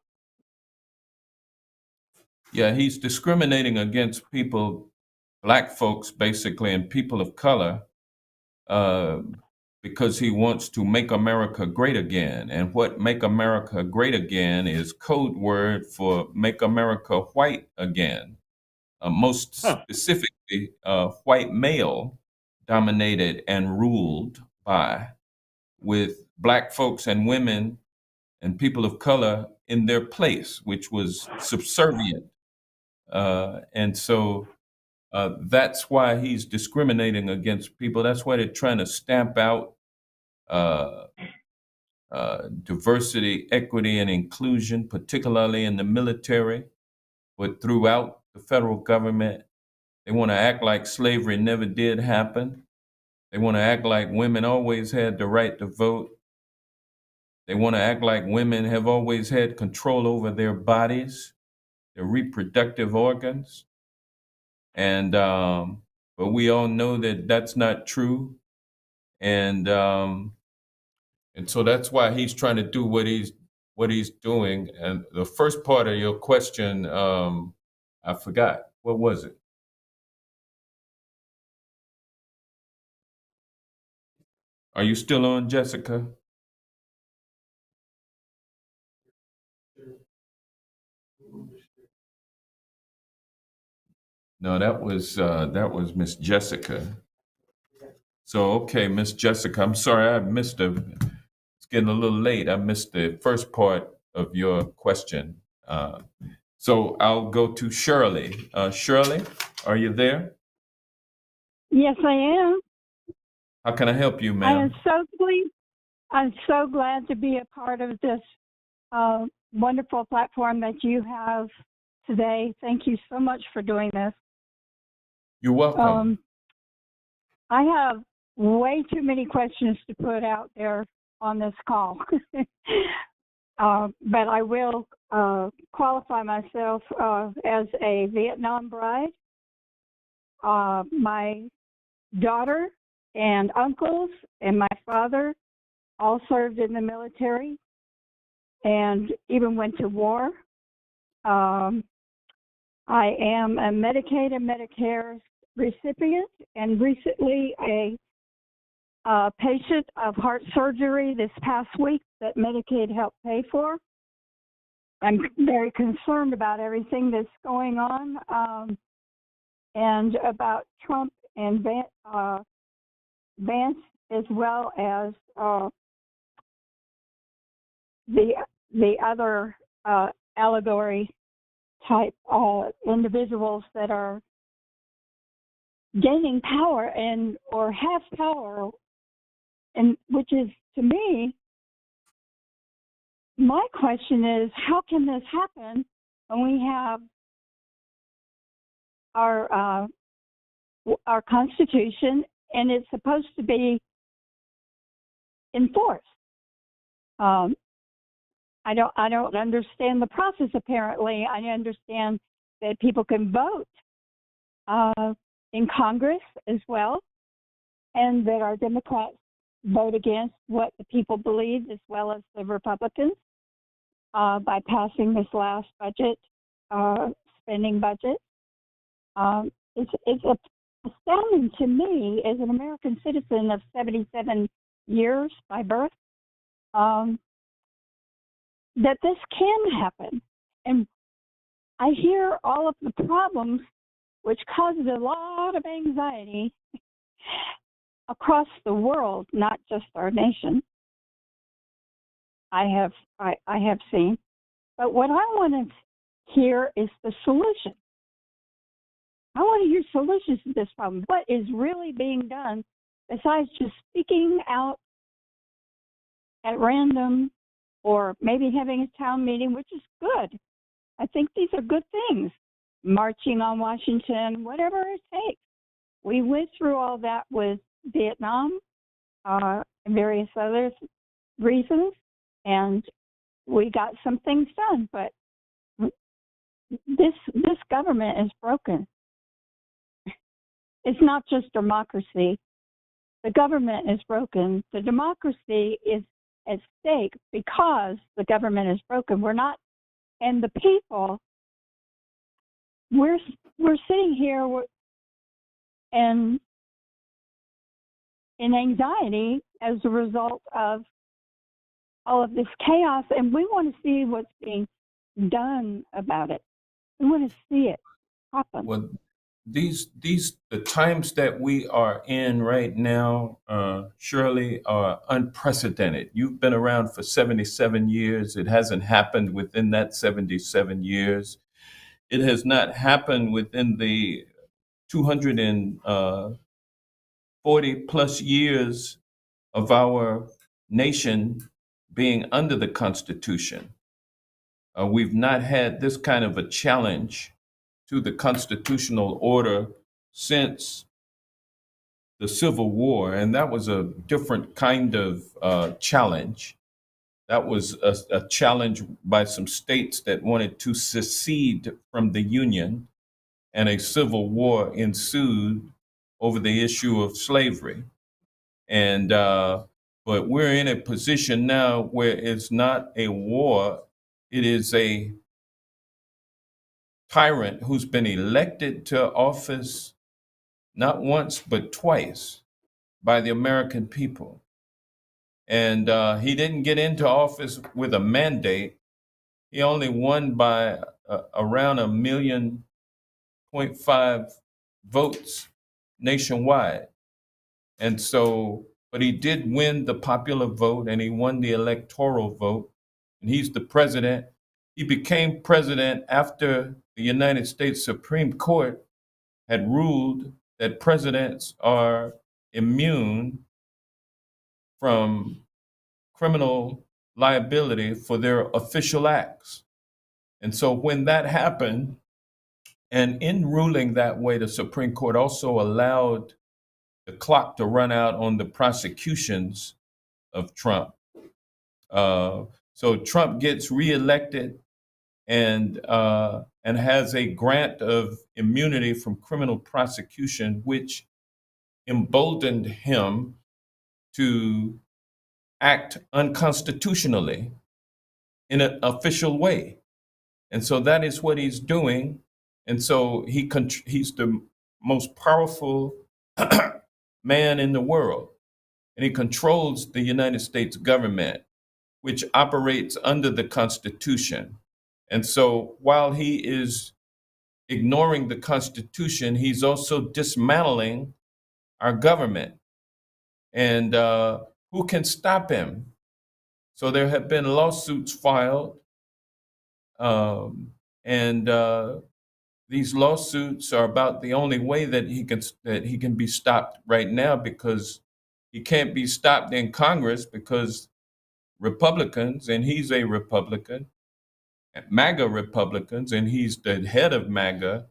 Yeah, he's discriminating against people, black folks basically, and people of color, because he wants to make America great again. And what make America great again is code word for make America white again. Most specifically, white male dominated and ruled by, with black folks and women and people of color in their place, which was subservient. And so that's why he's discriminating against people. That's why they're trying to stamp out diversity, equity, and inclusion, particularly in the military, but throughout the federal government. They want to act like slavery never did happen. They want to act like women always had the right to vote. They want to act like women have always had control over their bodies, their reproductive organs. And but we all know that that's not true. And so that's why he's trying to do what he's doing. And the first part of your question, I forgot. What was it? Are you still on, Jessica? No, that was Miss Jessica. So, okay, Miss Jessica, I'm sorry, it's getting a little late. I missed the first part of your question. So I'll go to Shirley. Shirley, are you there? Yes, I am. How can I help you, I ma'am? am I'm so glad to be a part of this wonderful platform that you have today. Thank you so much for doing this. You're welcome. I have way too many questions to put out there on this call, but I will qualify myself as a Vietnam bride. My daughter and uncles and my father all served in the military and even went to war. I am a Medicaid and Medicare recipient, and recently a patient of heart surgery this past week that Medicaid helped pay for. I'm very concerned about everything that's going on, and about Trump and Vance, as well as the other allegory type individuals that are gaining power and or have power, and which is, to me, my question is, how can this happen when we have our Constitution and it's supposed to be enforced? I don't understand the process. Apparently, I understand that people can vote in Congress as well, and that our Democrats vote against what the people believe, as well as the Republicans, by passing this last budget, spending budget. It's astounding to me as an American citizen of 77 years by birth, that this can happen. And I hear all of the problems, which causes a lot of anxiety across the world, not just our nation. I have seen. But what I want to hear is the solution. I want to hear solutions to this problem. What is really being done besides just speaking out at random, or maybe having a town meeting, which is good. I think these are good things. Marching on Washington, whatever it takes. We went through all that with Vietnam and various other reasons, and we got some things done. But this government is broken. It's not just democracy. The government is broken. The democracy is at stake because the government is broken. We're not, and the people, we're sitting here and in anxiety as a result of all of this chaos, and we want to see what's being done about it. We want to see it happen. Well, the times that we are in right now, Shirley, are unprecedented. You've been around for 77 years. It hasn't happened within that 77 years. It has not happened within the 240 plus years of our nation being under the Constitution. We've not had this kind of a challenge to the constitutional order since the Civil War, and that was a different kind of challenge. That was a challenge by some states that wanted to secede from the Union, and a civil war ensued over the issue of slavery. And but we're in a position now where it's not a war; it is a tyrant who's been elected to office not once but twice by the American people. And he didn't get into office with a mandate. He only won by around 1.5 million votes nationwide. And so, but he did win the popular vote and he won the electoral vote. And he's the president. He became president after the United States Supreme Court had ruled that presidents are immune from criminal liability for their official acts. And so when that happened, and in ruling that way, the Supreme Court also allowed the clock to run out on the prosecutions of Trump. So Trump gets reelected and has a grant of immunity from criminal prosecution, which emboldened him to act unconstitutionally in an official way. And so that is what he's doing. And so he's the most powerful man in the world, and he controls the United States government, which operates under the Constitution. And so while he is ignoring the Constitution, he's also dismantling our government. And who can stop him? So there have been lawsuits filed, and these lawsuits are about the only way that he can be stopped right now, because he can't be stopped in Congress because Republicans, and he's a Republican, MAGA Republicans, and he's the head of MAGA,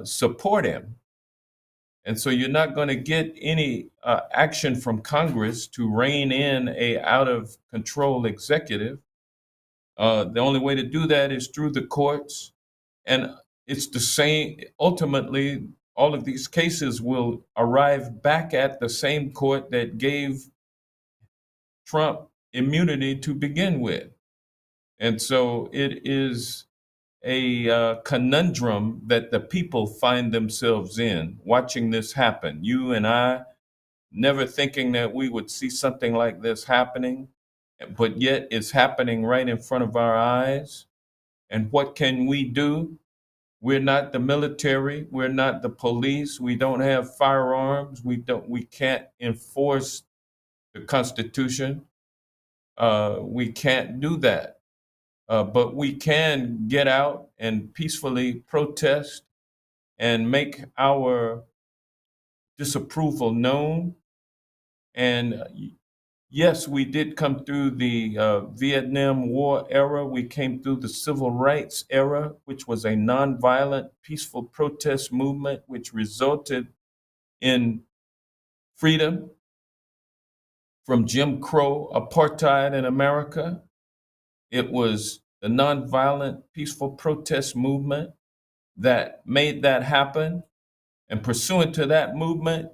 support him. And so you're not going to get any action from Congress to rein in a out of control executive. The only way to do that is through the courts. And it's the same, ultimately, all of these cases will arrive back at the same court that gave Trump immunity to begin with. And so it is a conundrum that the people find themselves in watching this happen. You and I, never thinking that we would see something like this happening, but yet it's happening right in front of our eyes. And what can we do? We're not the military. We're not the police. We don't have firearms. We can't enforce the Constitution. We can't do that. But we can get out and peacefully protest and make our disapproval known. And yes, we did come through the Vietnam War era. We came through the Civil Rights era, which was a nonviolent, peaceful protest movement, which resulted in freedom from Jim Crow apartheid in America. It was the nonviolent, peaceful protest movement that made that happen. And pursuant to that movement,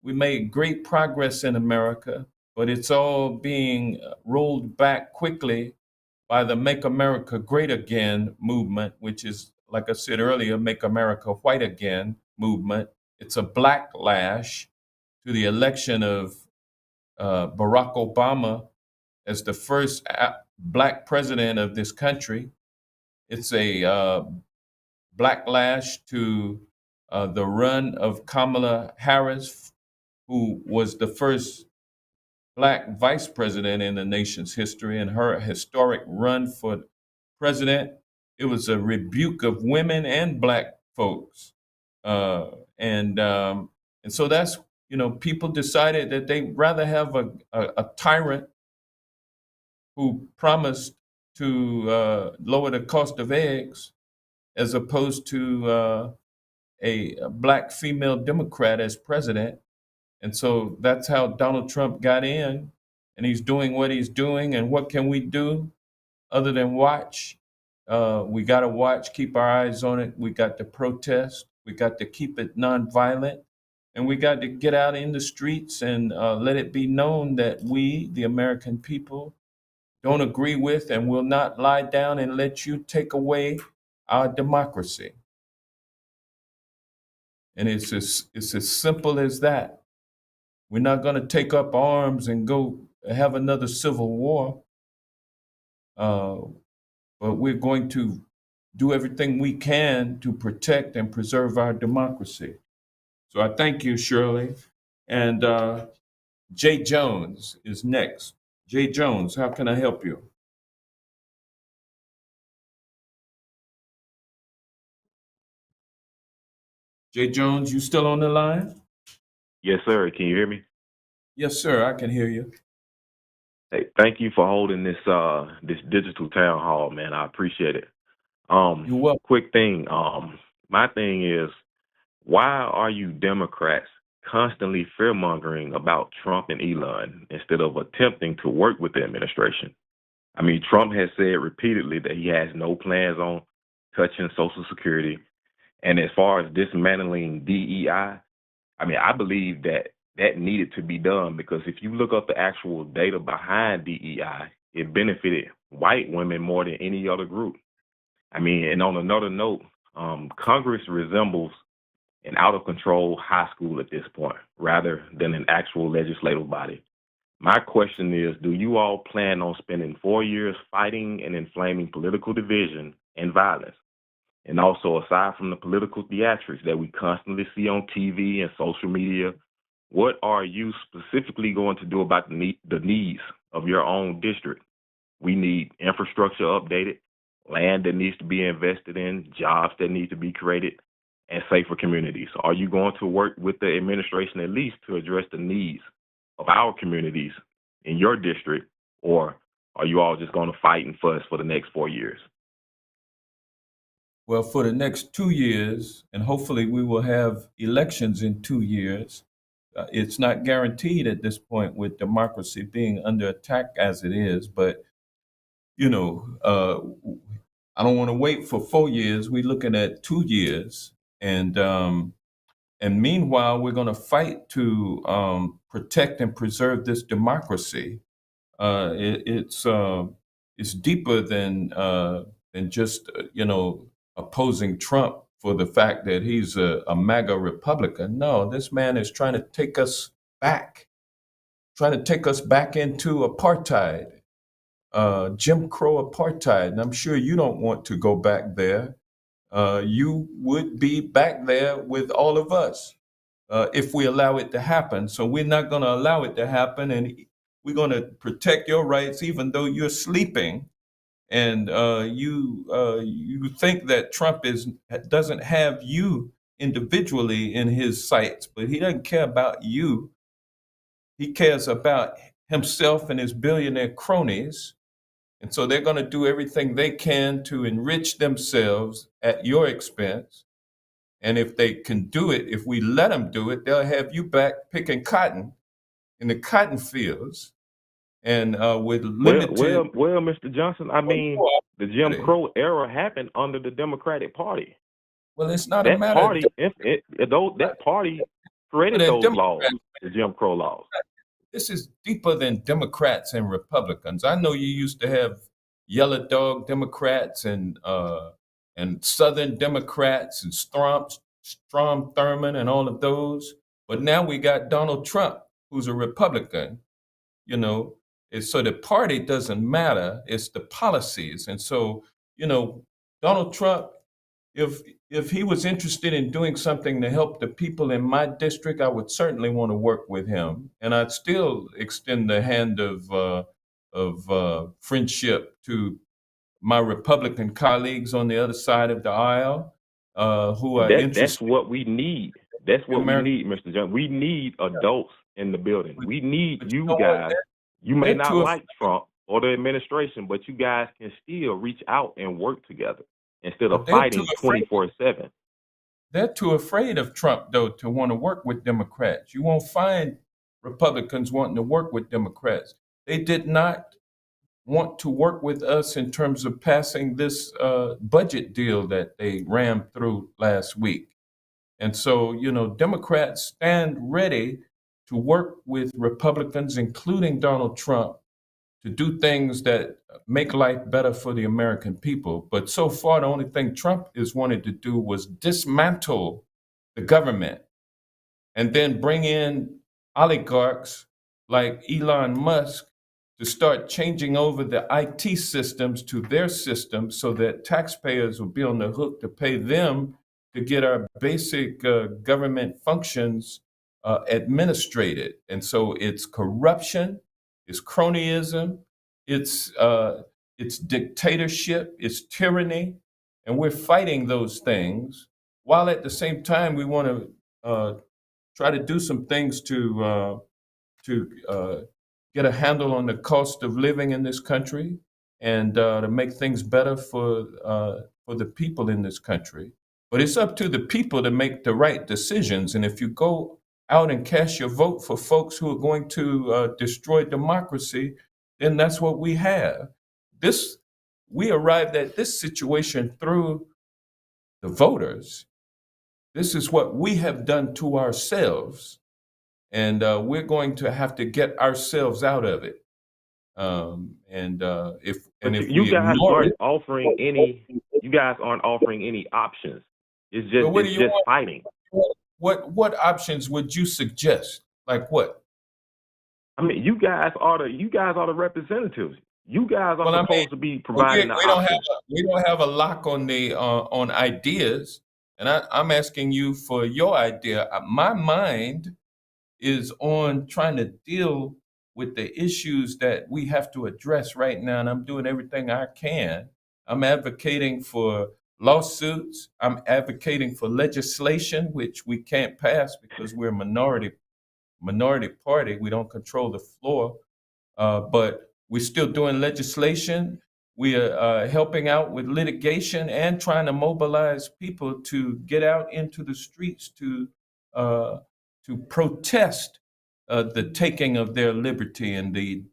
we made great progress in America, but it's all being rolled back quickly by the Make America Great Again movement, which is, like I said earlier, Make America White Again movement. It's a backlash to the election of Barack Obama as the first Black president of this country. It's a backlash to the run of Kamala Harris, who was the first Black vice president in the nation's history, and her historic run for president. It was a rebuke of women and Black folks. And so that's, people decided that they'd rather have a tyrant who promised to lower the cost of eggs as opposed to a Black female Democrat as president. And so that's how Donald Trump got in, and he's doing what he's doing. And what can we do other than watch? We got to watch, keep our eyes on it. We got to protest. We got to keep it nonviolent. And we got to get out in the streets and let it be known that we, the American people, don't agree with and will not lie down and let you take away our democracy. And it's as simple as that. We're not going to take up arms and go have another civil war, but we're going to do everything we can to protect and preserve our democracy. So I thank you, Shirley. And Jay Jones is next. Jay Jones, how can I help you? Jay Jones, you still on the line? Yes, sir. Can you hear me? Yes, sir, I can hear you. Hey, thank you for holding this this digital town hall, man. I appreciate it. You're welcome. Quick thing. My thing is, why are you Democrats constantly fear-mongering about Trump and Elon instead of attempting to work with the administration? I mean, Trump has said repeatedly that he has no plans on touching Social Security. And as far as dismantling DEI, I mean, I believe that needed to be done, because if you look up the actual data behind DEI, it benefited white women more than any other group. I mean, and on another note, Congress resembles an out of control high school at this point, rather than an actual legislative body. My question is, do you all plan on spending 4 years fighting and inflaming political division and violence? And also, aside from the political theatrics that we constantly see on TV and social media, what are you specifically going to do about the needs of your own district? We need infrastructure updated, land that needs to be invested in, jobs that need to be created, and safer communities. Are you going to work with the administration at least to address the needs of our communities in your district, or are you all just going to fight and fuss for the next 4 years? Well, for the next 2 years, and hopefully we will have elections in 2 years, it's not guaranteed at this point with democracy being under attack as it is, but I don't want to wait for 4 years. We're looking at 2 years, and meanwhile, we're going to fight to protect and preserve this democracy. It's deeper than just opposing Trump for the fact that he's a MAGA Republican. No, this man is trying to take us back into apartheid. Jim Crow apartheid, and I'm sure you don't want to go back there. You would be back there with all of us if we allow it to happen. So we're not going to allow it to happen, and we're going to protect your rights even though you're sleeping. And you think that Trump doesn't have you individually in his sights, but he doesn't care about you. He cares about himself and his billionaire cronies. And so they're going to do everything they can to enrich themselves at your expense. And if they can do it, if we let them do it, they'll have you back picking cotton in the cotton fields and with limited. Well, Mr. Johnson, I mean, the Jim Crow era happened under the Democratic Party. Well, it's not that a matter party, of that party created those laws, the Jim Crow laws. This is deeper than Democrats and Republicans. I know you used to have yellow dog Democrats and Southern Democrats and Strom Thurmond and all of those, but now we got Donald Trump, who's a Republican. So the party doesn't matter; it's the policies. And so, Donald Trump, if he was interested in doing something to help the people in my district, I would certainly want to work with him, and I'd still extend the hand of friendship to my Republican colleagues on the other side of the aisle who are interested. That's what we need. That's what we need, Mr. Johnson. We need adults in the building. We need you guys. You may not like Trump or the administration, but you guys can still reach out and work together instead of fighting 24/7. They're too afraid of Trump, though, to want to work with Democrats. You won't find Republicans wanting to work with Democrats. They did not want to work with us in terms of passing this budget deal that they rammed through last week. And so, Democrats stand ready to work with Republicans, including Donald Trump, to do things that make life better for the American people. But so far, the only thing Trump has wanted to do was dismantle the government and then bring in oligarchs like Elon Musk to start changing over the IT systems to their systems so that taxpayers will be on the hook to pay them to get our basic government functions administrated. And so it's corruption, it's cronyism, it's dictatorship, it's tyranny, and we're fighting those things while at the same time we want to try to do some things to get a handle on the cost of living in this country and to make things better for the people in this country. But it's up to the people to make the right decisions. And if you go out and cast your vote for folks who are going to destroy democracy, then that's what we have. We arrived at this situation through the voters. This is what we have done to ourselves, and we're going to have to get ourselves out of it. If you guys aren't offering any You guys aren't offering any options. It's Well, just what do it's you just want? fighting. What options would you suggest? Like what? I mean, you guys are the representatives. You guys are Well, I mean, supposed to be providing the we don't have options. we don't have a lock on the on ideas, and I'm asking you for your idea. My mind is on trying to deal with the issues that we have to address right now, and I'm doing everything I can. I'm advocating for lawsuits. I'm advocating for legislation, which we can't pass because we're a minority party. We don't control the floor, but we're still doing legislation. We are helping out with litigation and trying to mobilize people to get out into the streets uh, to protest the taking of their liberty and the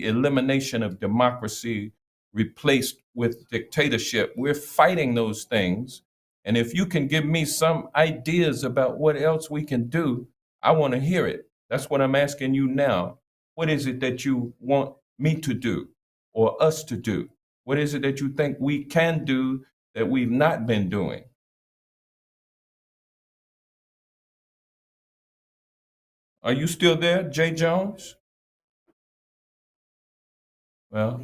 elimination of democracy replaced with dictatorship. We're fighting those things, and if you can give me some ideas about what else we can do, I want to hear it. That's what I'm asking you now. What is it that you want me to do or us to do? What is it that you think we can do that we've not been doing? Are you still there, Jay Jones? Well,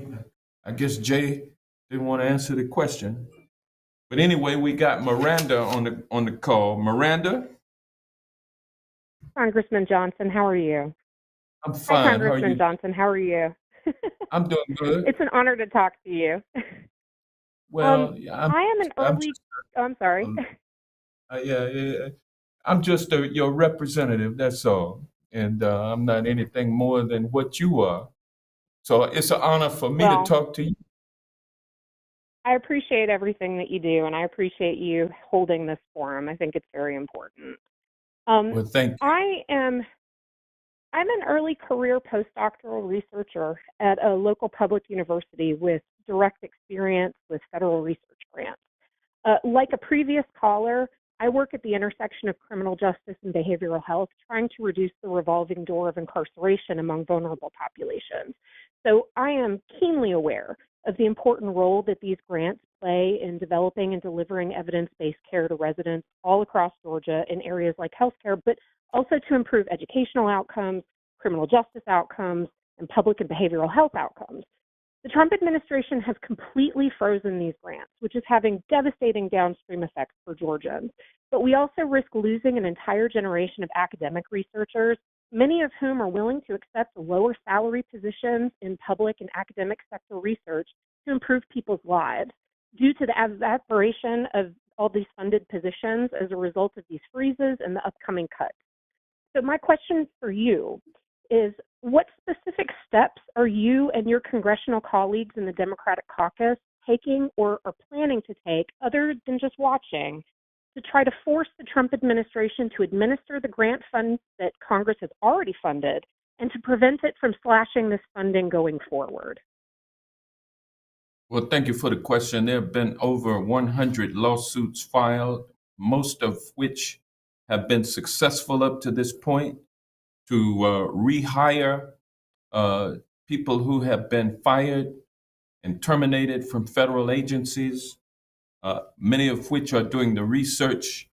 I guess Jay didn't want to answer the question. But anyway, we got Miranda on the call. Miranda? Congressman Johnson, how are you? I'm Hi, fine. How are Congressman you? Johnson, how are you? I'm doing good. It's an honor to talk to you. Well, I am an I'm early. just, Oh, I'm sorry. yeah. I'm just your representative. That's all, and I'm not anything more than what you are. So it's an honor for me to Well, talk to you. I appreciate everything that you do, and I appreciate you holding this forum. I think it's very important. Well, thank you. I'm an early career postdoctoral researcher at a local public university with direct experience with federal research grants. Like a previous caller, I work at the intersection of criminal justice and behavioral health, trying to reduce the revolving door of incarceration among vulnerable populations. So I am keenly aware of the important role that these grants play in developing and delivering evidence-based care to residents all across Georgia in areas like healthcare, but also to improve educational outcomes, criminal justice outcomes, and public and behavioral health outcomes. The Trump administration has completely frozen these grants, which is having devastating downstream effects for Georgians. But we also risk losing an entire generation of academic researchers, many of whom are willing to accept lower salary positions in public and academic sector research to improve people's lives. Due to the evaporation of all these funded positions as a result of these freezes and the upcoming cuts. So my question for you is, what specific steps are you and your congressional colleagues in the Democratic caucus taking or are planning to take, other than just watching, to try to force the Trump administration to administer the grant funds that Congress has already funded and to prevent it from slashing this funding going forward? Well, thank you for the question. There have been over 100 lawsuits filed, most of which have been successful up to this point, to rehire people who have been fired and terminated from federal agencies, many of which are doing the research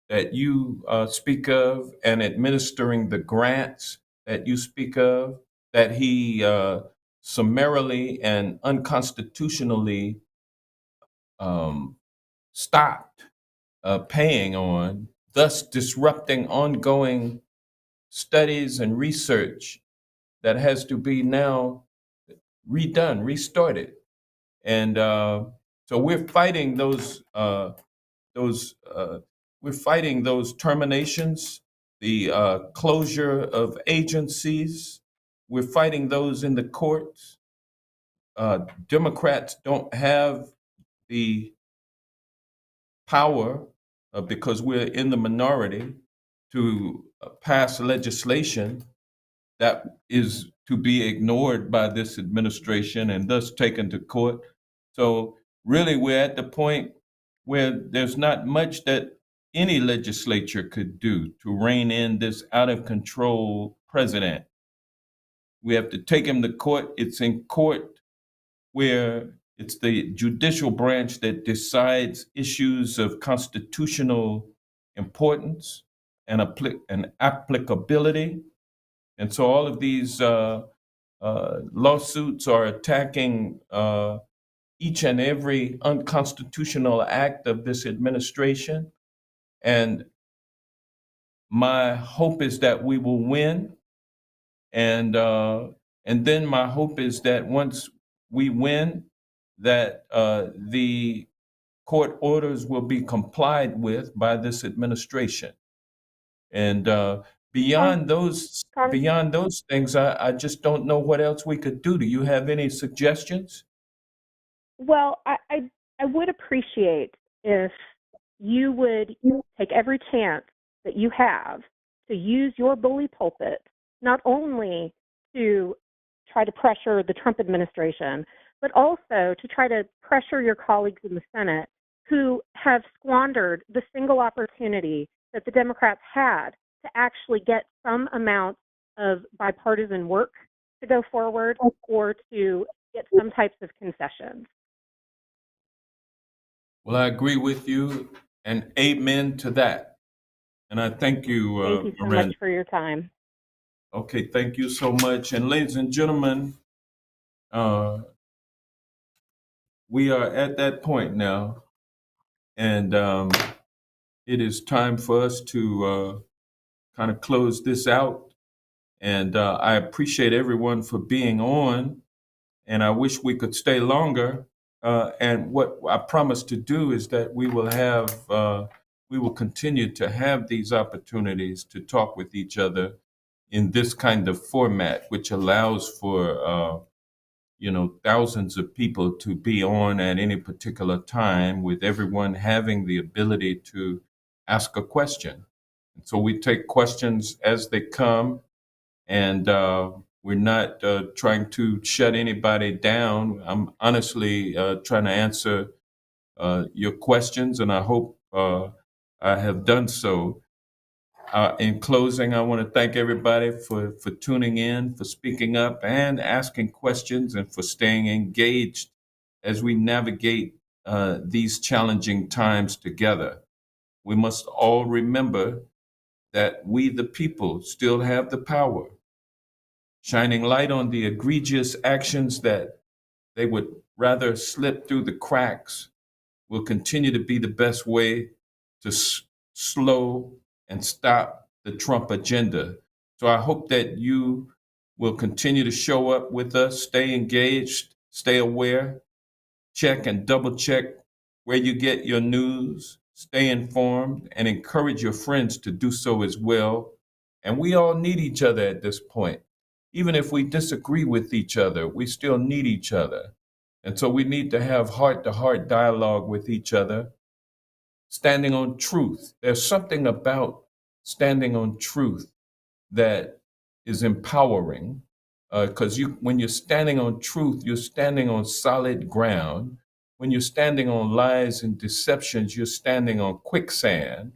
that you speak of and administering the grants that you speak of, that he summarily and unconstitutionally stopped paying on, thus disrupting ongoing studies and research that has to be now redone, restarted. And so we're fighting those we're fighting those terminations, the closure of agencies. We're fighting those in the courts. Democrats don't have the power because we're in the minority to pass legislation that is to be ignored by this administration and thus taken to court. So really, we're at the point where there's not much that any legislature could do to rein in this out of control president. We have to take him to court. It's in court where It's the judicial branch that decides issues of constitutional importance and applicability. And so all of these lawsuits are attacking each and every unconstitutional act of this administration. And my hope is that we will win. And then my hope is that once we win, that the court orders will be complied with by this administration. And beyond those things, I just don't know what else we could do. Do you have any suggestions? Well, I would appreciate if you would take every chance that you have to use your bully pulpit, not only to try to pressure the Trump administration, but also to try to pressure your colleagues in the Senate who have squandered the single opportunity that the Democrats had to actually get some amount of bipartisan work to go forward or to get some types of concessions. Well, I agree with you, and amen to that. And I thank you, Thank you so Miranda. much for your time. Okay, thank you so much. And ladies and gentlemen, we are at that point now, and it is time for us to kind of close this out. And I appreciate everyone for being on, and I wish we could stay longer. And what I promise to do is that we will continue to have these opportunities to talk with each other in this kind of format, which allows for thousands of people to be on at any particular time, with everyone having the ability to ask a question. And so we take questions as they come, and we're not trying to shut anybody down. I'm honestly trying to answer your questions, and I hope I have done so. In closing, I want to thank everybody for tuning in, for speaking up and asking questions, and for staying engaged as we navigate these challenging times together. We must all remember that we, the people, still have the power. Shining light on the egregious actions that they would rather slip through the cracks will continue to be the best way to slow and stop the Trump agenda. So I hope that you will continue to show up with us, stay engaged, stay aware, check and double check where you get your news, stay informed, and encourage your friends to do so as well. And we all need each other at this point. Even if we disagree with each other, we still need each other. And so we need to have heart-to-heart dialogue with each other, standing on truth. There's something about standing on truth that is empowering, because when you're standing on truth, you're standing on solid ground. When you're standing on lies and deceptions, you're standing on quicksand,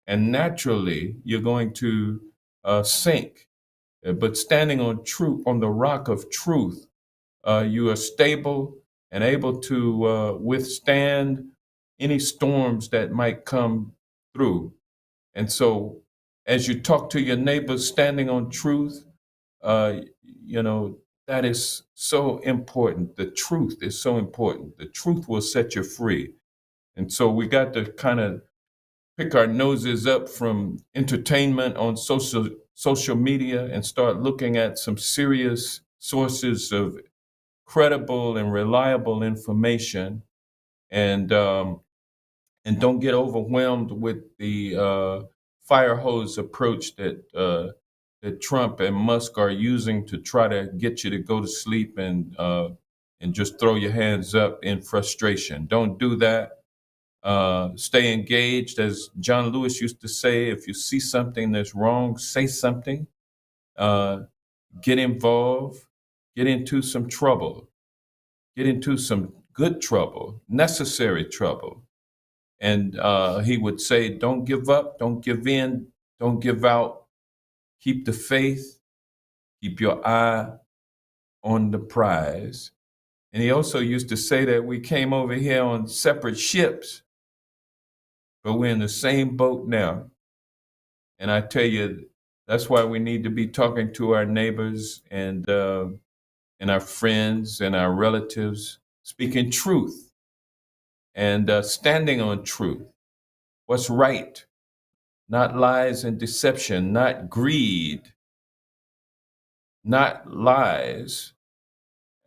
and naturally you're going to sink. But standing on truth, on the rock of truth, you are stable and able to withstand any storms that might come through. And so, as you talk to your neighbors, standing on truth, that is so important. The truth is so important. The truth will set you free. And so we got to kind of pick our noses up from entertainment on social media and start looking at some serious sources of credible and reliable information, and don't get overwhelmed with the fire hose approach that Trump and Musk are using to try to get you to go to sleep and just throw your hands up in frustration. Don't do that. Stay engaged. As John Lewis used to say, if you see something that's wrong, say something. Get involved. Get into some trouble. Get into some good trouble, necessary trouble. And he would say, don't give up, don't give in, don't give out. Keep the faith. Keep your eye on the prize. And he also used to say that we came over here on separate ships, but we're in the same boat now. And I tell you, that's why we need to be talking to our neighbors and our friends and our relatives, speaking truth and standing on truth. What's right, not lies and deception, not greed, not lies.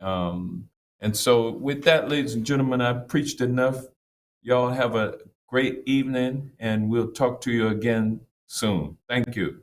And so, with that, ladies and gentlemen, I've preached enough. Y'all have a great evening, and we'll talk to you again soon. Thank you.